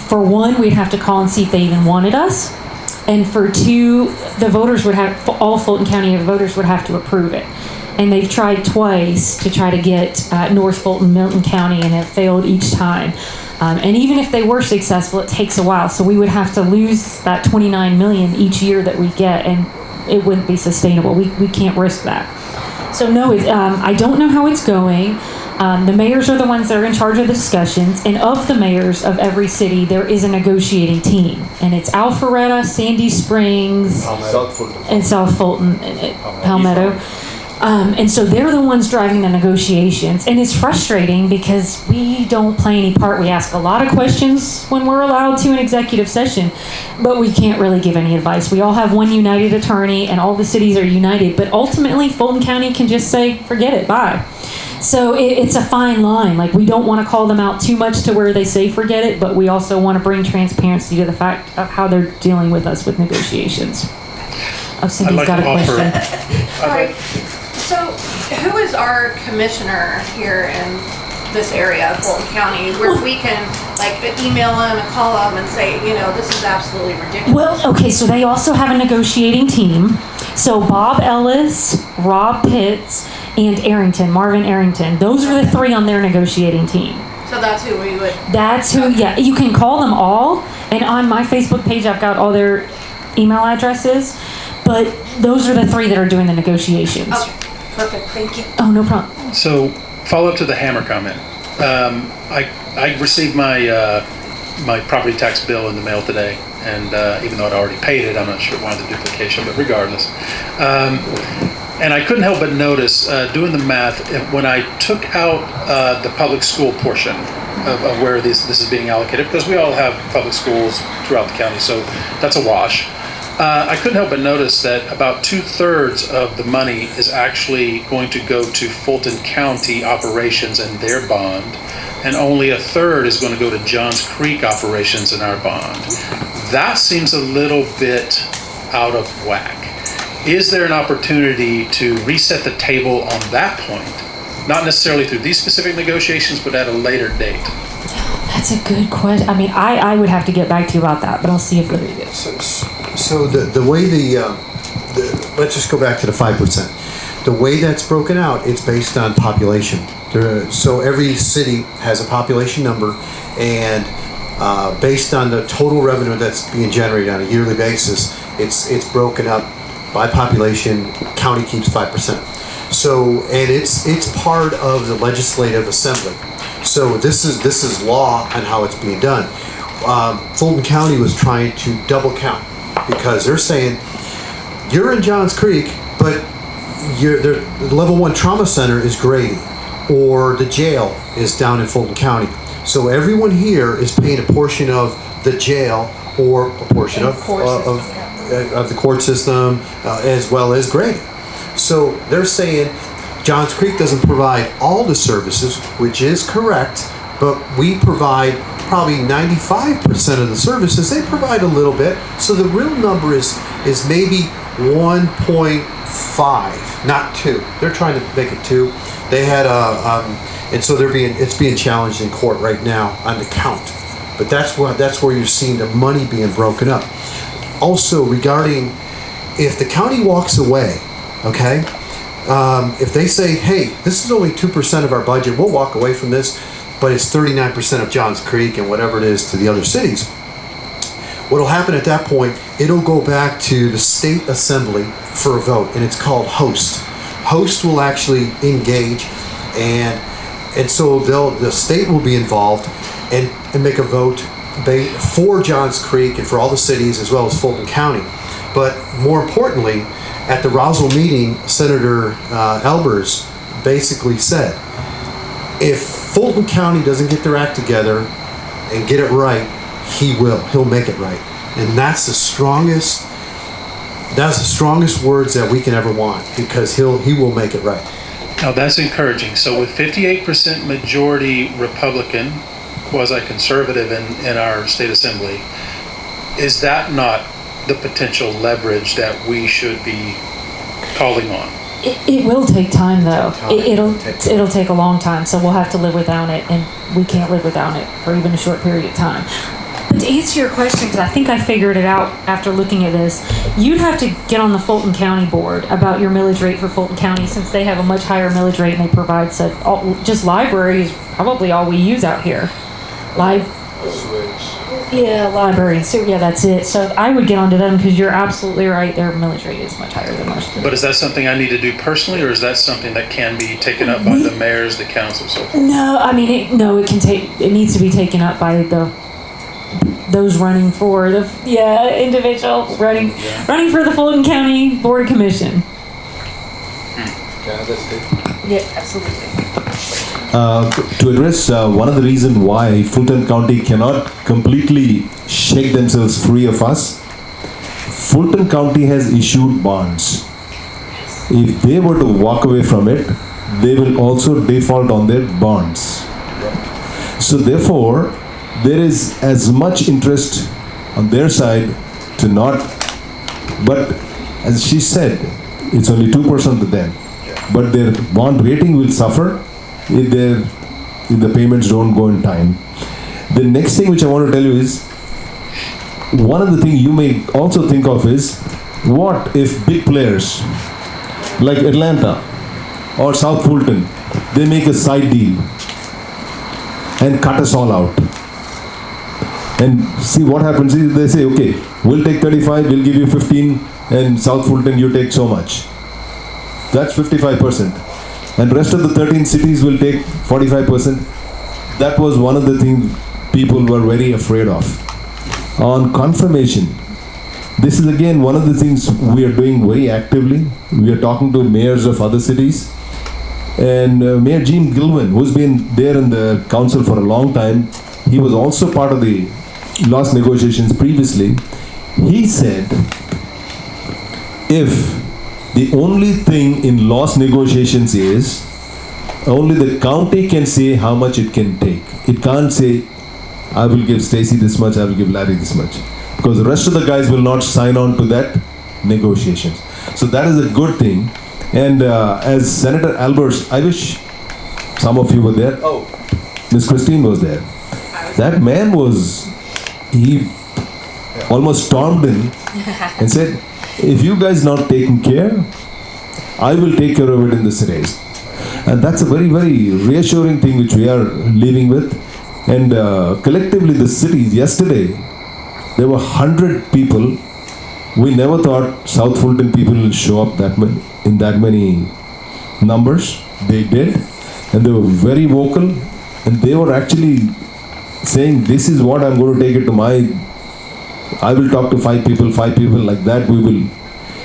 For one, we'd have to call and see if they even wanted us. And for two, the voters would have, all Fulton County voters would have to approve it. And they've tried twice to try to get North Fulton, Milton County, and it failed each time. And even if they were successful, it takes a while. So we would have to lose that $29 million each year that we get, and it wouldn't be sustainable. We can't risk that. So no, I don't know how it's going. The mayors are the ones that are in charge of the discussions, and of the mayors of every city, there is a negotiating team, and it's Alpharetta, Sandy Springs, and South Fulton, and Palmetto. And so they're the ones driving the negotiations, and it's frustrating because we don't play any part. We ask a lot of questions when we're allowed to in executive session, but we can't really give any advice. We all have one united attorney, and all the cities are united, but ultimately Fulton County can just say, forget it, bye. So it's a fine line. Like, we don't want to call them out too much to where they say forget it, but we also want to bring transparency to the fact of how they're dealing with us with negotiations. Oh, Cindy's got a question. Sorry. So, who is our commissioner here in this area of Fulton County, where we can like email them and call them and say, you know, this is absolutely ridiculous? Well, okay, so they also have a negotiating team. So Bob Ellis, Rob Pitts, and Marvin Arrington. Those are the three on their negotiating team. So that's who we would... That's who, yeah. You can call them all. And on my Facebook page, I've got all their email addresses. But those are the three that are doing the negotiations. Okay, perfect. Thank you. Oh, no problem. So, follow up to the hammer comment. I received my my property tax bill in the mail today, and even though I'd already paid it, I'm not sure why the duplication, but regardless. And I couldn't help but notice, doing the math, when I took out the public school portion of where this is being allocated, because we all have public schools throughout the county, so that's a wash. I couldn't help but notice that about 2/3 of the money is actually going to go to Fulton County operations and their bond, and only 1/3 is going to go to Johns Creek operations and our bond. That seems a little bit out of whack. Is there an opportunity to reset the table on that point? Not necessarily through these specific negotiations, but at a later date. That's a good question. I mean, I would have to get back to you about that, but I'll see if there is. So the way let's just go back to the 5%. The way that's broken out, it's based on population. So every city has a population number, and based on the total revenue that's being generated on a yearly basis, it's broken up by population. County keeps 5%. So, and it's part of the legislative assembly. So this is law on how it's being done. Fulton County was trying to double count, because they're saying you're in Johns Creek, but the level 1 trauma center is Grady, or the jail is down in Fulton County. So everyone here is paying a portion of the jail, or a portion of the court system, as well as Grady. So they're saying Johns Creek doesn't provide all the services, which is correct, but we provide probably 95% of the services. They provide a little bit. So the real number is maybe 1.5, not 2. They're trying to make it 2. They had and so it's being challenged in court right now on the count. But that's where you're seeing the money being broken up. Also, regarding if the county walks away, okay, if they say, hey, this is only 2% of our budget, we'll walk away from this, but it's 39% of Johns Creek and whatever it is to the other cities. What'll happen at that point, it'll go back to the state assembly for a vote, and it's called host. Host will actually engage, and so the state will be involved and make a vote for Johns Creek and for all the cities, as well as Fulton County. But more importantly, at the Roswell meeting, Senator Elbers basically said, if Fulton County doesn't get their act together and get it right, he'll make it right. And that's the strongest That's the strongest words that we can ever want, because he will make it right. Now, that's encouraging. So with 58% majority Republican, quasi-conservative in our state assembly, is that not the potential leverage that we should be calling on? It will take time, though. It'll take a long time, so we'll have to live without it, and we can't live without it for even a short period of time. But to answer your question, because I think I figured it out after looking at this, you'd have to get on the Fulton County Board about your millage rate for Fulton County, since they have a much higher millage rate and they provide such, just library is probably all we use out here. Library and so, yeah, that's it. So I would get onto them, because you're absolutely right, their millage rate is much higher than most of them. But is that something I need to do personally, or is that something that can be taken up by the mayors, the council, so forth? No, I mean, it needs to be taken up by those running for individual running for the Fulton County Board of Commission. Yeah, absolutely. To address one of the reasons why Fulton County cannot completely shake themselves free of us, Fulton County has issued bonds. If they were to walk away from it, they will also default on their bonds. So therefore, there is as much interest on their side to not, but as she said, it's only 2% to them. But their bond rating will suffer if the payments don't go in time. The next thing which I want to tell you is, one of the things you may also think of is, what if big players like Atlanta or South Fulton, they make a side deal and cut us all out? And see what happens is, they say, okay, we'll take 35, we'll give you 15, and South Fulton, you take so much. That's 55%. And rest of the 13 cities will take 45%. That was one of the things people were very afraid of. On confirmation, this is again one of the things we are doing very actively. We are talking to mayors of other cities. And Mayor Jim Gilvin, who's been there in the council for a long time, he was also part of the loss negotiations previously. He said, if the only thing in loss negotiations is only the county can say how much it can take. It can't say, I will give Stacy this much, I will give Larry this much. Because the rest of the guys will not sign on to that negotiations. So that is a good thing. And as Senator Albers, I wish some of you were there. Oh, Miss Christine was there. That man he almost stormed in and said, if you guys not taking care, I will take care of it in the cities. And that's a very, very reassuring thing which we are living with. And collectively the cities, yesterday, there were 100 people. We never thought South Fulton people will show up in that many numbers. They did. And they were very vocal. And they were actually saying, this is what I'm going to take it to I will talk to 5 people like that we will.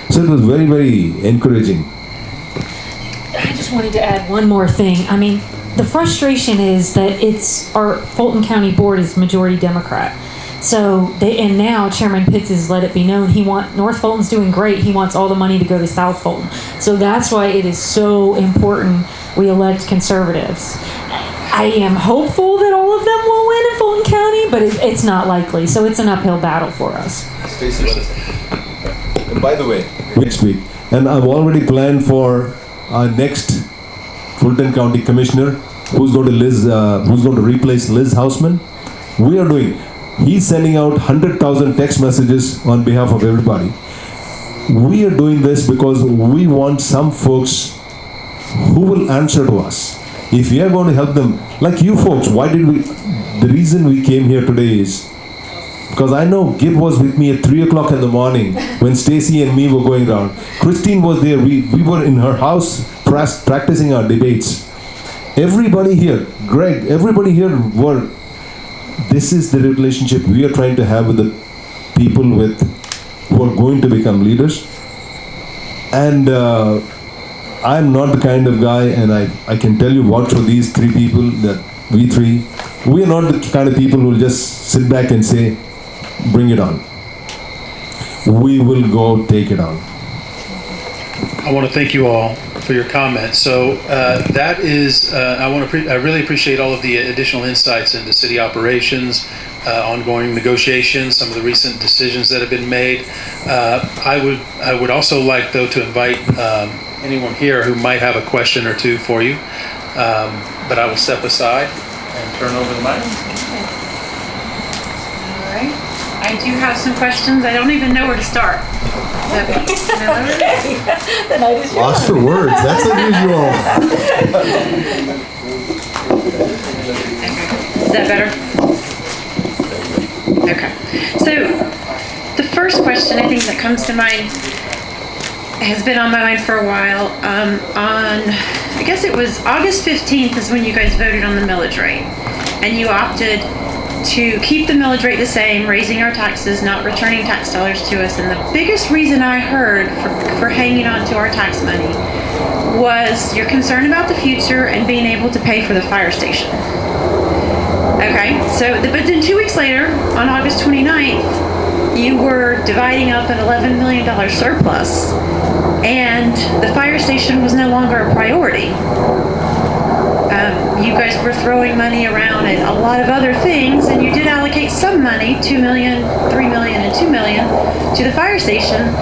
So it was very, very encouraging. I just wanted to add one more thing. I mean, the frustration is that our Fulton County Board is majority Democrat. So and now Chairman Pitts has let it be known North Fulton's doing great. He wants all the money to go to South Fulton. So that's why it is so important we elect conservatives. I am hopeful that all of them will win in Fulton County, but it's not likely. So it's an uphill battle for us. And by the way, next week, and I've already planned for our next Fulton County Commissioner, who's going to replace Liz Hausman. He's sending out 100,000 text messages on behalf of everybody. We are doing this because we want some folks who will answer to us. If we are going to help them, like you folks, the reason we came here today is because I know Gib was with me at 3 o'clock in the morning when Stacy and me were going around. Christine was there. We were in her house practicing our debates. Everybody here, Greg, everybody here this is the relationship we are trying to have with the people who are going to become leaders. And I'm not the kind of guy, and I can tell you what for these 3 people, that we are not the kind of people who will just sit back and say, bring it on. we will go take it on. I want to thank you all for your comments. So that is, I really appreciate all of the additional insights into city operations, ongoing negotiations, some of the recent decisions that have been made. I would also like, though, to invite anyone here who might have a question or two for you. But I will step aside and turn over the mic. All right. I do have some questions. I don't even know where to start. The night is young. Lost for words. That's unusual. Okay. Is that better? Okay. So the first question I think that comes to mind has been on my mind for a while. I guess it was August 15th is when you guys voted on the millage rate. And you opted to keep the millage rate the same, raising our taxes, not returning tax dollars to us. And the biggest reason I heard for hanging on to our tax money was your concern about the future and being able to pay for the fire station. Okay, but then 2 weeks later, on August 29th, you were dividing up an $11 million surplus, and the fire station was no longer a priority. You guys were throwing money around at a lot of other things, and you did allocate some money, $2 million, $3 million, and $2 million, to the fire station,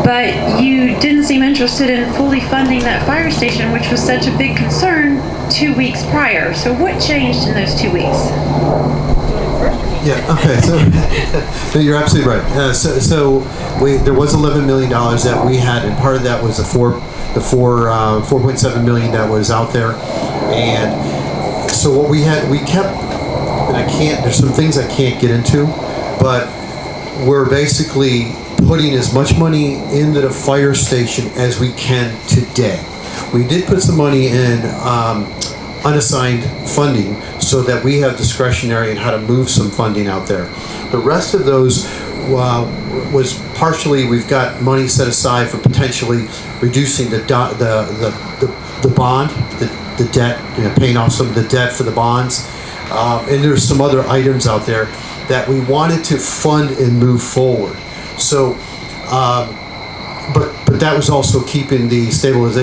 but you didn't seem interested in fully funding that fire station, which was such a big concern 2 weeks prior. So what changed in those 2 weeks? Yeah. Okay. So no, you're absolutely right. There was $11 million that we had, and part of that was the 4.7 million that was out there, and so what we kept, and there's some things I can't get into, but we're basically putting as much money into the fire station as we can today. We did put some money in unassigned funding so that we have discretionary in how to move some funding out there. The rest of those was partially, we've got money set aside for potentially reducing the bond, the debt, paying off some of the debt for the bonds. And there's some other items out there that we wanted to fund and move forward. So, but that was also keeping the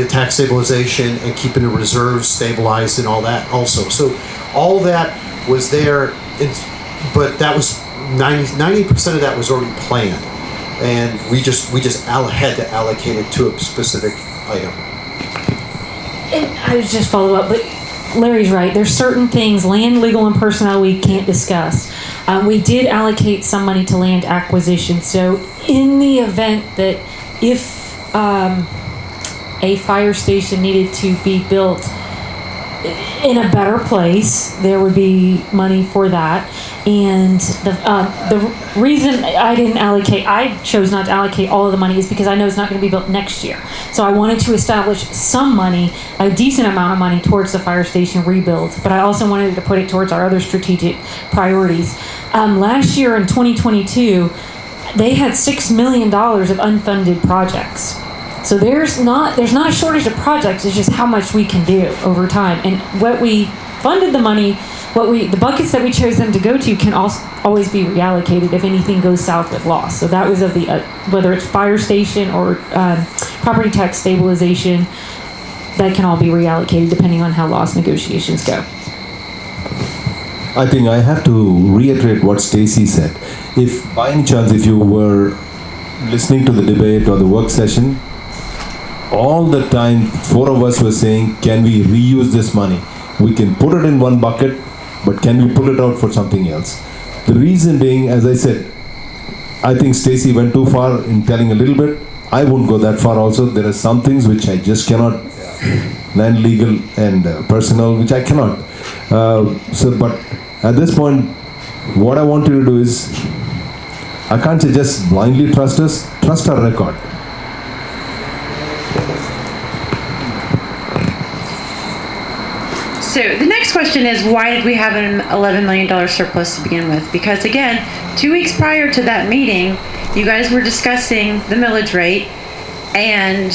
tax stabilization and keeping the reserves stabilized and all that also. So all that was there, but that was 90% of that was already planned, and we just had to allocate it to a specific item. And I would just follow up, but Larry's right. There's certain things, land, legal, and personnel, we can't discuss. We did allocate some money to land acquisition. So in the event that if a fire station needed to be built in a better place, there would be money for that. And the reason I chose not to allocate all of the money is because I know it's not going to be built next year. So I wanted to establish some money, a decent amount of money, towards the fire station rebuild. But I also wanted to put it towards our other strategic priorities. Last year in 2022, they had $6 million of unfunded projects. So there's not a shortage of projects. It's just how much we can do over time. And what we funded the money, the buckets that we chose them to go to can always be reallocated if anything goes south with loss. So that was of the whether it's fire station or property tax stabilization, that can all be reallocated depending on how loss negotiations go. I think I have to reiterate what Stacy said. If by any chance, if you were listening to the debate or the work session, all the time, four of us were saying, can we reuse this money? We can put it in one bucket, but can we pull it out for something else? The reason being, as I said, I think Stacy went too far in telling a little bit. I won't go that far also. There are some things which I just cannot, land, legal, and personnel, which I cannot. But at this point, what I want you to do is, I can't say just blindly trust us, trust our record. So the next question is, why did we have an $11 million surplus to begin with? Because again, 2 weeks prior to that meeting, you guys were discussing the millage rate, and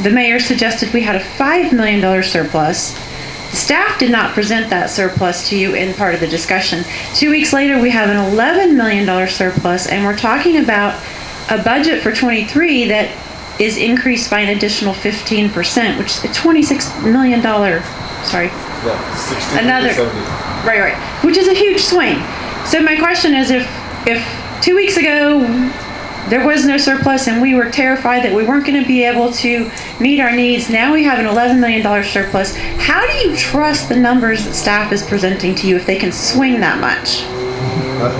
the mayor suggested we had a $5 million surplus, Staff did not present that surplus to you in part of the discussion. 2 weeks later, we have an $11 million surplus, and we're talking about a budget for 23 that is increased by an additional 15%, which is a $26 million, sorry. Yeah, 60 Another- to 70. Right, which is a huge swing. So my question is, if 2 weeks ago there was no surplus and we were terrified that we weren't going to be able to meet our needs, now we have an $11 million surplus. How do you trust the numbers that staff is presenting to you if they can swing that much?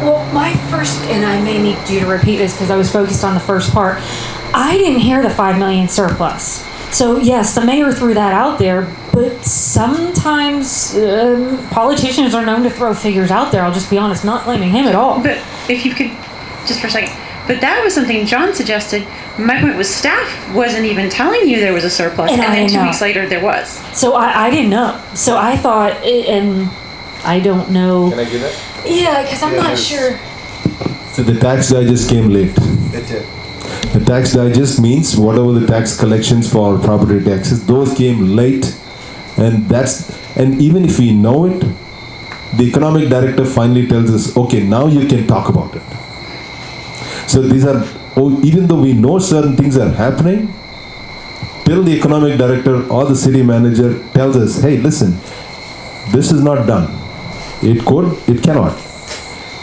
Well, my first, and I may need you to repeat this because I was focused on the first part. I didn't hear the 5 million surplus. So yes, the mayor threw that out there, but sometimes politicians are known to throw figures out there. I'll just be honest, not blaming him at all. But if you could, just for a second, but that was something John suggested. My point was staff wasn't even telling you there was a surplus, And and I then didn't 2 know. weeks later there was. So I didn't know. So I thought, and I don't know. Can I give that? Yeah, because I'm not sure. So the tax digest came late. It did. The tax digest means whatever the tax collections for property taxes, those came late, and even if we know it, the economic director finally tells us, okay, now you can talk about it. So these are, even though we know certain things are happening, till the economic director or the city manager tells us, hey, listen, this is not done. It could, it cannot.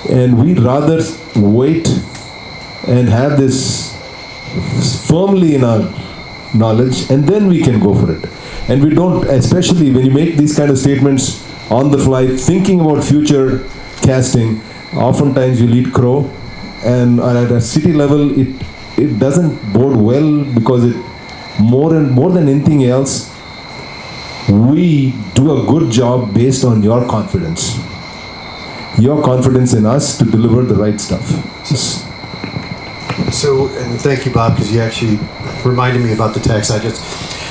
And we'd rather wait and have this firmly in our knowledge, and then we can go for it. And we don't, especially when you make these kind of statements on the fly, thinking about future casting, oftentimes you'll eat crow. And at a city level, it doesn't bode well, because it more than anything else, we do a good job based on your confidence. Your confidence in us to deliver the right stuff. So, and thank you, Bob, because you actually reminded me about the tax digest.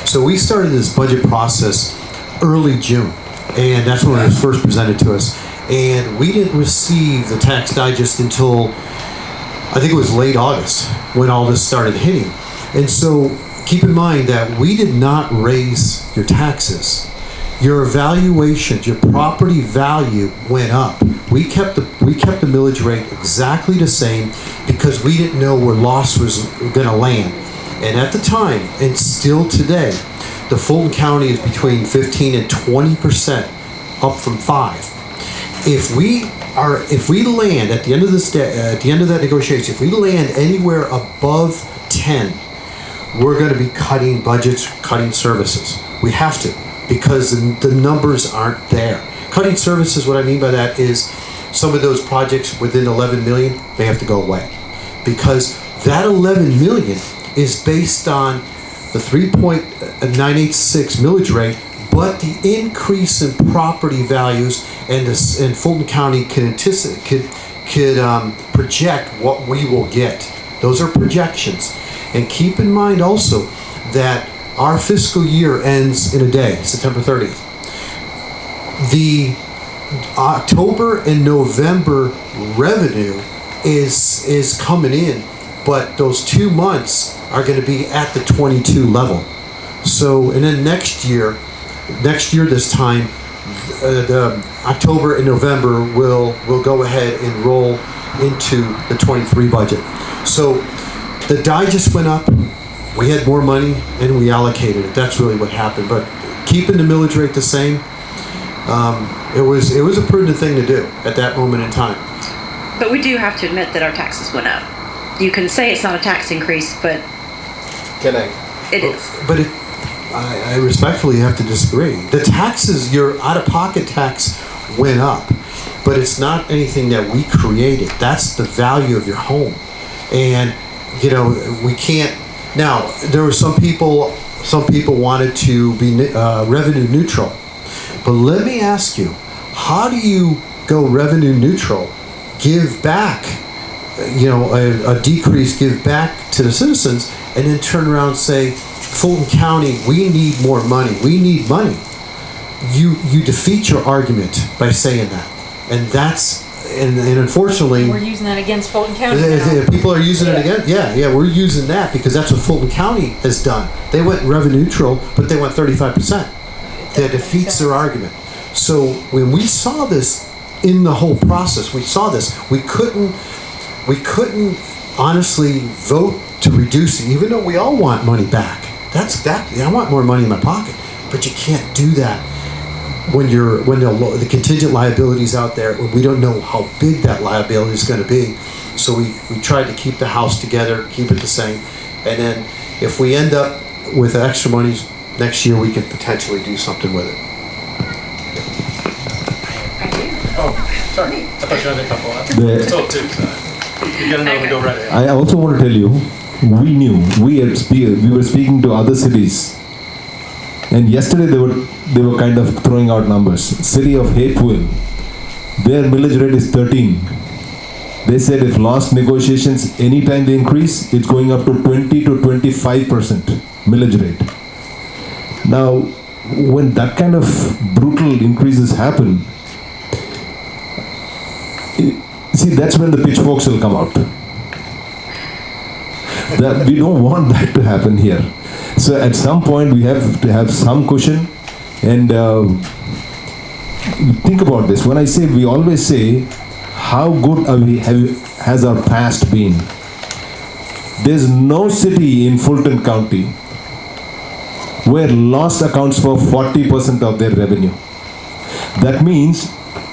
So we started this budget process early June, and that's when it was first presented to us. And we didn't receive the tax digest until, I think it was late August, when all this started hitting. And so keep in mind that we did not raise your taxes. Your evaluations, your property value went up. We kept the millage rate exactly the same because we didn't know where loss was going to land. And at the time, and still today, the Fulton County is between 15 and 20% up from 5. If we land at the end of this at the end of that negotiation, if we land anywhere above 10, we're going to be cutting budgets, cutting services. We have to, because the numbers aren't there. Cutting services, what I mean by that is some of those projects within 11 million may have to go away, because that 11 million is based on the 3.986 millage rate, but the increase in property values and Fulton County could project what we will get. Those are projections. And keep in mind also that our fiscal year ends in a day, September 30th. The October and November revenue is coming in, but those 2 months are going to be at the 22 level. So, and then next year this time, the October and November will go ahead and roll into the 23 budget. So the digest went up, we had more money, and we allocated it. That's really what happened. But keeping the millage rate the same, it was a prudent thing to do at that moment in time. But we do have to admit that our taxes went up. You can say it's not a tax increase, but Can I? it is. But I respectfully have to disagree. The taxes, your out-of-pocket tax went up, but it's not anything that we created. That's the value of your home. And, you know, we can't. Now, there were some people wanted to be revenue neutral. But let me ask you, how do you go revenue neutral, give back, you know, a decrease, give back to the citizens, and then turn around and say, Fulton County, we need more money. We need money. You defeat your argument by saying that. And that's, and unfortunately, We're using that against Fulton County now. people are using it again. Yeah, we're using that because that's what Fulton County has done. They went revenue neutral, but they went 35%. that defeats their argument. So when we saw this in the whole process, we couldn't honestly vote to reduce it, even though we all want money back. I want more money in my pocket, but you can't do that when the contingent liability is out there, when we don't know how big that liability is going to be. So we tried to keep the house together, keep it the same, and then if we end up with extra money next year, we can potentially do something with it. Oh, sorry. I thought you had a couple. Still two, so you got another to go right ahead. I also want to tell you, we were speaking to other cities, and yesterday they were kind of throwing out numbers. City of Hapeville, their millage rate is 13. They said if lost negotiations, anytime they increase, it's going up to 20 to 25% millage rate. Now, when that kind of brutal increases happen, see, that's when the pitchforks will come out. We don't want that to happen here. So at some point we have to have some cushion, and think about this. When I say, we always say, how good has our past been? There's no city in Fulton County where loss accounts for 40% of their revenue. That means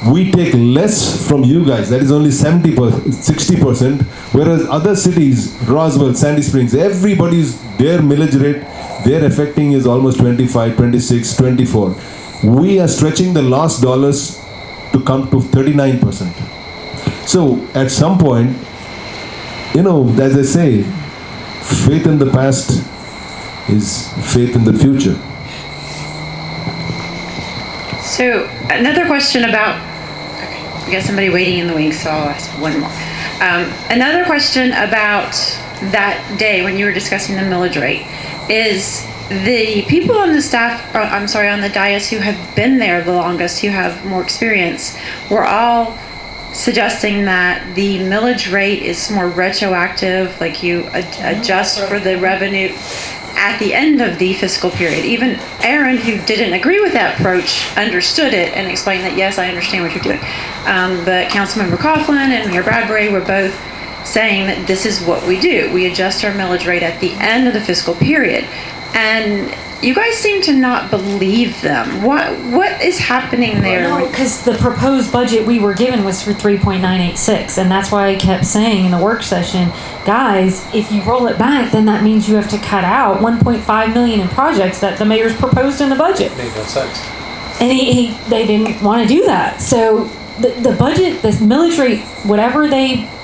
we take less from you guys. That is only 60%, whereas other cities, Roswell, Sandy Springs, their millage rate, their affecting is almost 25, 26, 24. We are stretching the lost dollars to come to 39%. So at some point, as I say, faith in the past is faith in the future. So another question about, we got somebody waiting in the wings, so I'll ask one more. Another question about that day when you were discussing the millage rate is the people on the staff, on the dais who have been there the longest, who have more experience, were all suggesting that the millage rate is more retroactive, like you adjust for the revenue at the end of the fiscal period. Even Aaron, who didn't agree with that approach, understood it and explained that, yes, I understand what you're doing. But Councilmember Coughlin and Mayor Bradbury were both saying that this is what we do. We adjust our millage rate at the end of the fiscal period. And you guys seem to not believe them. What is happening there? No, because the proposed budget we were given was for 3.986, and that's why I kept saying in the work session, guys, if you roll it back, then that means you have to cut out 1.5 million in projects that the mayor's proposed in the budget. Made no sense. And they didn't want to do that. So the budget, this millage rate,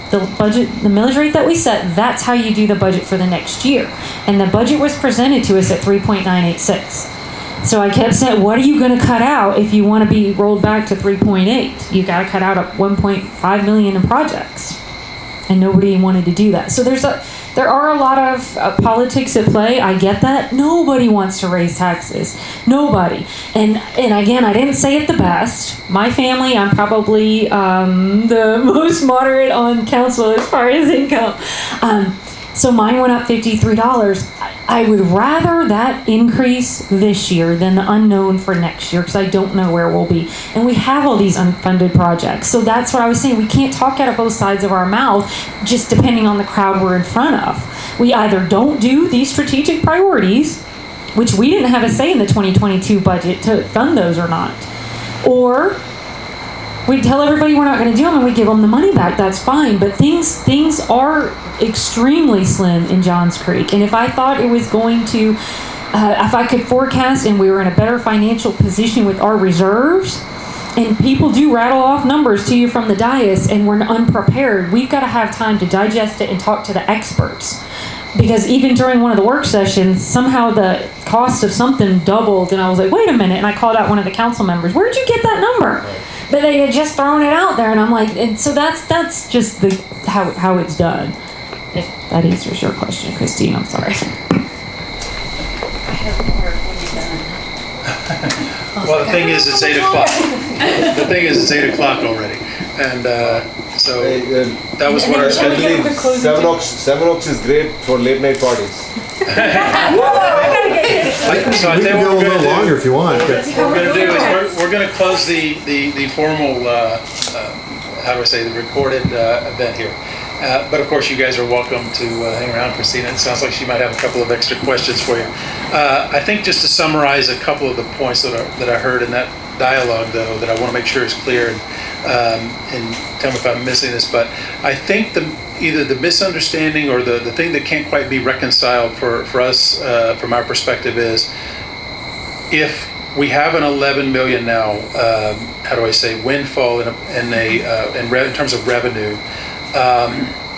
the millage rate that we set, that's how you do the budget for the next year. And the budget was presented to us at 3.986. So I kept saying, what are you going to cut out if you want to be rolled back to 3.8? You got to cut out 1.5 million in projects. And nobody wanted to do that. So there are a lot of politics at play. I get that. Nobody wants to raise taxes. Nobody. And again, I didn't say it the best. My family, I'm probably the most moderate on council as far as income. So mine went up $53. I would rather that increase this year than the unknown for next year, because I don't know where we'll be. And we have all these unfunded projects. So that's what I was saying. We can't talk out of both sides of our mouth just depending on the crowd we're in front of. We either don't do these strategic priorities, which we didn't have a say in the 2022 budget to fund those or not, or we tell everybody we're not going to do them and we give them the money back. That's fine. But things are extremely slim in Johns Creek. And if I thought it was going to, if I could forecast and we were in a better financial position with our reserves, and people do rattle off numbers to you from the dais and we're unprepared, we've got to have time to digest it and talk to the experts. Because even during one of the work sessions, somehow the cost of something doubled, and I was like, wait a minute, and I called out one of the council members, where'd you get that number? But they had just thrown it out there, and I'm like, and so that's just how it's done. If that answers your question, Christine, I'm sorry. I have more when you're done. Well, the thing is, it's 8 o'clock. The thing is, it's 8 o'clock already. And So Hey, that was what our Can we schedule. get a quick closing? Seven Oaks is great for late night parties. So I We think can what go a we're little gonna do. longer if you want. but- What we're going to do is we're going to close the formal, how do I say, the recorded event here. But of course, you guys are welcome to hang around. Christina, it sounds like she might have a couple of extra questions for you. I think just to summarize a couple of the points that I heard in that dialogue, though, that I want to make sure is clear, and tell me if I'm missing this, but I think either the misunderstanding or the thing that can't quite be reconciled for us, from our perspective, is if we have an 11 million now, how do I say, windfall in terms of revenue,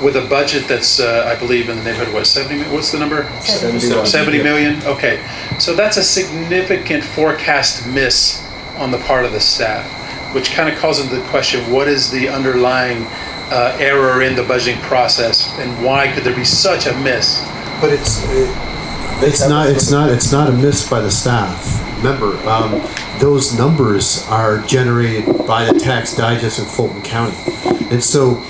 with a budget that's, I believe, in the neighborhood of what, 70 million? What's the number? 70 million? Okay. So that's a significant forecast miss on the part of the staff, which kind of calls into the question, what is the underlying error in the budgeting process, and why could there be such a miss? But it's not a miss by the staff. Remember, those numbers are generated by the tax digest in Fulton County, and so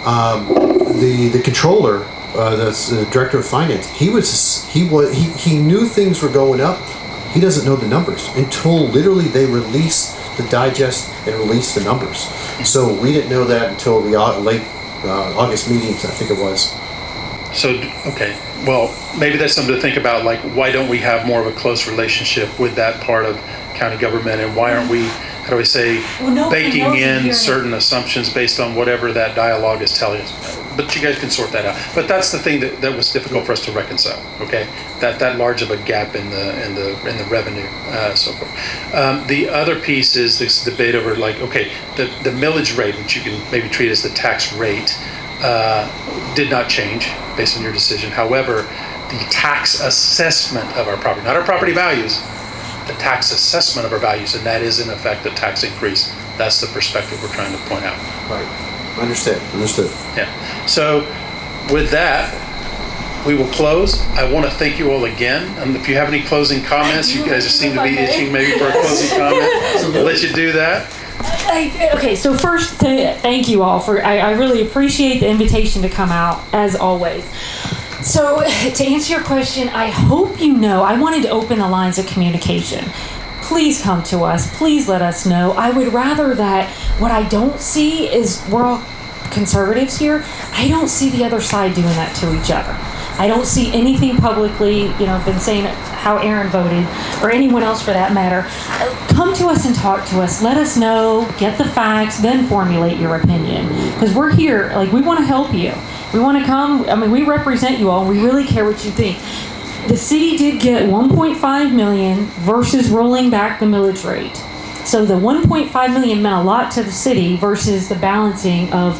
the controller, that's the director of finance, he knew things were going up. He doesn't know the numbers until literally they released the digest and released the numbers. So we didn't know that until the late August meetings, I think it was. So, okay, well, maybe that's something to think about, like, why don't we have more of a close relationship with that part of county government, and why aren't we, how do I say, baking in certain assumptions based on whatever that dialogue is telling us? But you guys can sort that out. But that's the thing that was difficult for us to reconcile, okay? That large of a gap in the revenue, so forth. The other piece is this debate over, like, okay, the millage rate, which you can maybe treat as the tax rate, did not change based on your decision. However, the tax assessment of our property, not our property values, the tax assessment of our values, and that is in effect a tax increase. That's the perspective we're trying to point out. Right. Understood. Yeah. So with that, we will close. I want to thank you all again. And if you have any closing comments, you guys seem to be itching maybe for a closing comment. So we'll let you do that. Okay, so first, thank you all I really appreciate the invitation to come out, as always. So, to answer your question, I hope you know, I wanted to open the lines of communication. Please come to us. Please let us know. I would rather that what I don't see is, we're all conservatives here, I don't see the other side doing that to each other. I don't see anything publicly, I've been saying how Aaron voted, or anyone else for that matter. Come to us and talk to us. Let us know, get the facts, then formulate your opinion. Because we're here, we want to help you. We want to come, we represent you all. We really care what you think. The city did get $1.5 million versus rolling back the millage rate. So the $1.5 million meant a lot to the city versus the balancing of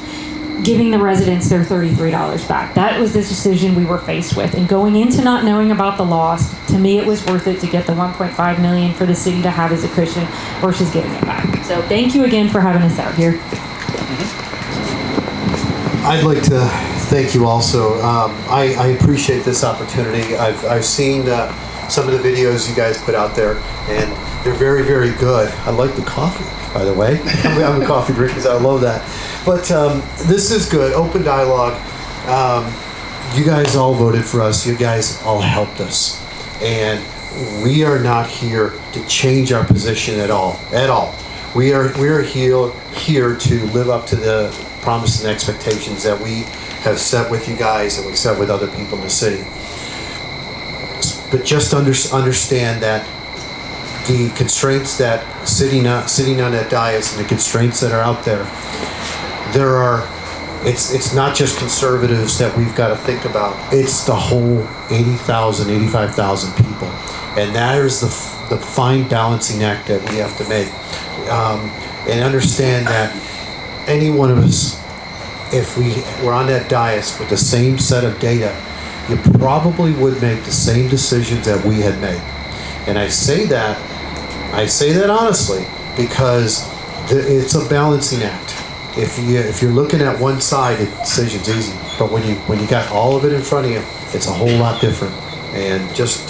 giving the residents their $33 back. That was the decision we were faced with. And going into not knowing about the loss, to me it was worth it to get the $1.5 million for the city to have as a cushion versus giving it back. So thank you again for having us out here. I'd like to thank you also. I appreciate this opportunity. I've seen some of the videos you guys put out there, and they're very, very good. I like the coffee, by the way. I'm a coffee drinker, so I love that. But this is good, open dialogue. You guys all voted for us. You guys all helped us. And we are not here to change our position at all. We are here to live up to the promises and expectations that we have set with you guys and we set with other people in the city. But just understand that the constraints that sitting on that dais and the constraints that are out there, it's not just conservatives that we've got to think about. It's the whole 80,000, 85,000 people. And that is the fine balancing act that we have to make. And understand that any one of us, if we were on that dais with the same set of data, you probably would make the same decisions that we had made. And I say that honestly, because it's a balancing act. If you're looking at one side, the decision's easy. But when you got all of it in front of you, it's a whole lot different. And just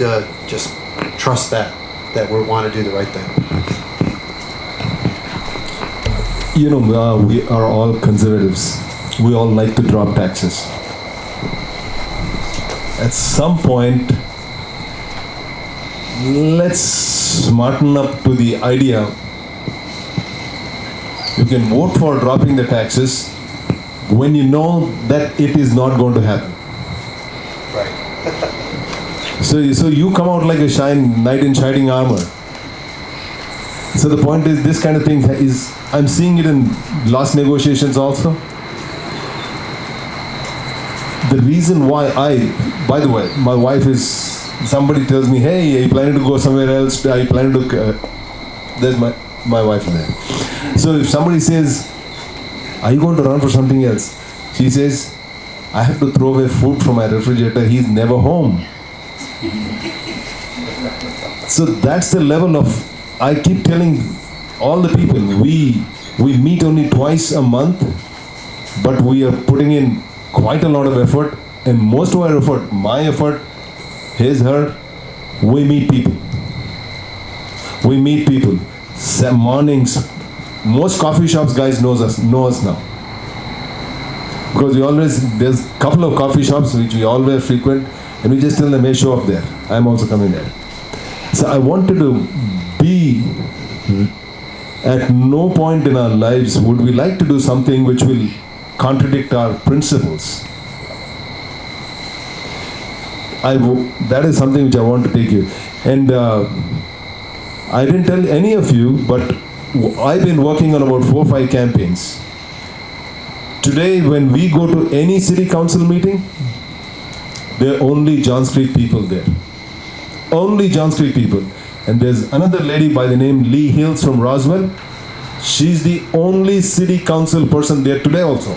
trust that we want to do the right thing. we are all conservatives. We all like to drop taxes. At some point, let's smarten up to the idea. You can vote for dropping the taxes when you know that it is not going to happen. So you come out like a knight in shining armor. So the point is, this kind of thing I'm seeing it in last negotiations also. The reason why by the way, my wife somebody tells me, hey, are you planning to go somewhere else? Are you planning to, there's my wife there. So if somebody says, are you going to run for something else? She says, I have to throw away food from my refrigerator. He's never home. So that's the level of, I keep telling all the people, we meet only twice a month, but we are putting in quite a lot of effort, and most of our effort, my effort, his, her, we meet people. We meet people. Mornings, most coffee shops guys know us now. Because there's a couple of coffee shops which we always frequent, and we just tell them, hey, show up there. I'm also coming there. So I wanted to be, at no point in our lives would we like to do something which will contradict our principles. That is something which I want to take you. And I didn't tell any of you, but I've been working on about 4 or 5 campaigns. Today, when we go to any city council meeting, there are only Johns Creek people there. Only Johns Creek people. And there's another lady by the name Lee Hills from Roswell. She's the only city council person there today also.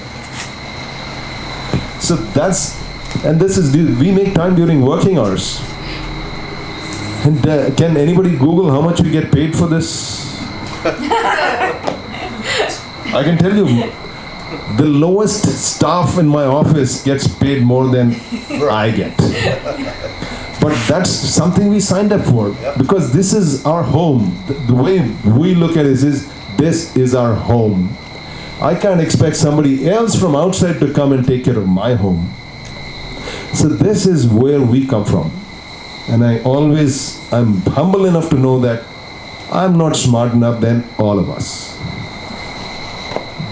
So we make time during working hours. And can anybody Google how much we get paid for this? I can tell you, the lowest staff in my office gets paid more than I get. But that's something we signed up for, because this is our home. The way we look at it is, this is our home. I can't expect somebody else from outside to come and take care of my home. So this is where we come from. And I'm humble enough to know that I'm not smart enough than all of us.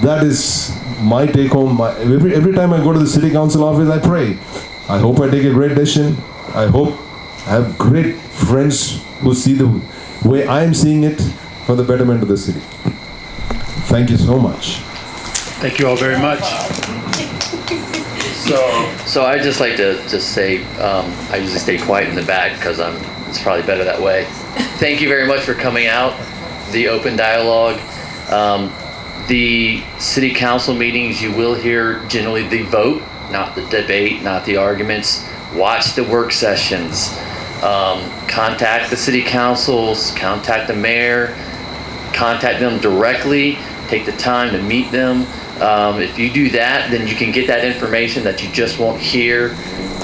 That is my take home. Every time I go to the city council office, I pray. I hope I take a great decision. I hope I have great friends who see the way I'm seeing it for the betterment of the city. Thank you so much. Thank you all very much. So I'd just like to just say, I usually stay quiet in the back because it's probably better that way. Thank you very much for coming out, the open dialogue. The city council meetings, you will hear generally the vote, not the debate, not the arguments. Watch the work sessions. Contact the city councils, contact the mayor, contact them directly, take the time to meet them. If you do that, then you can get that information that you just won't hear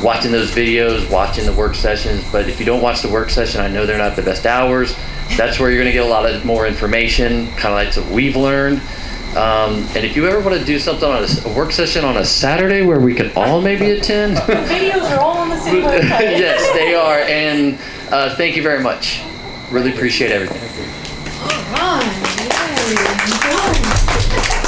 watching those videos, watching the work sessions. But if you don't watch the work session, I know they're not the best hours. That's where you're going to get a lot of more information, kind of like what we've learned. And if you ever want to do something on a work session on a Saturday where we can all maybe attend. The videos are all on the city website. Yes, they are. And thank you very much. Really appreciate everything. All right. Yay.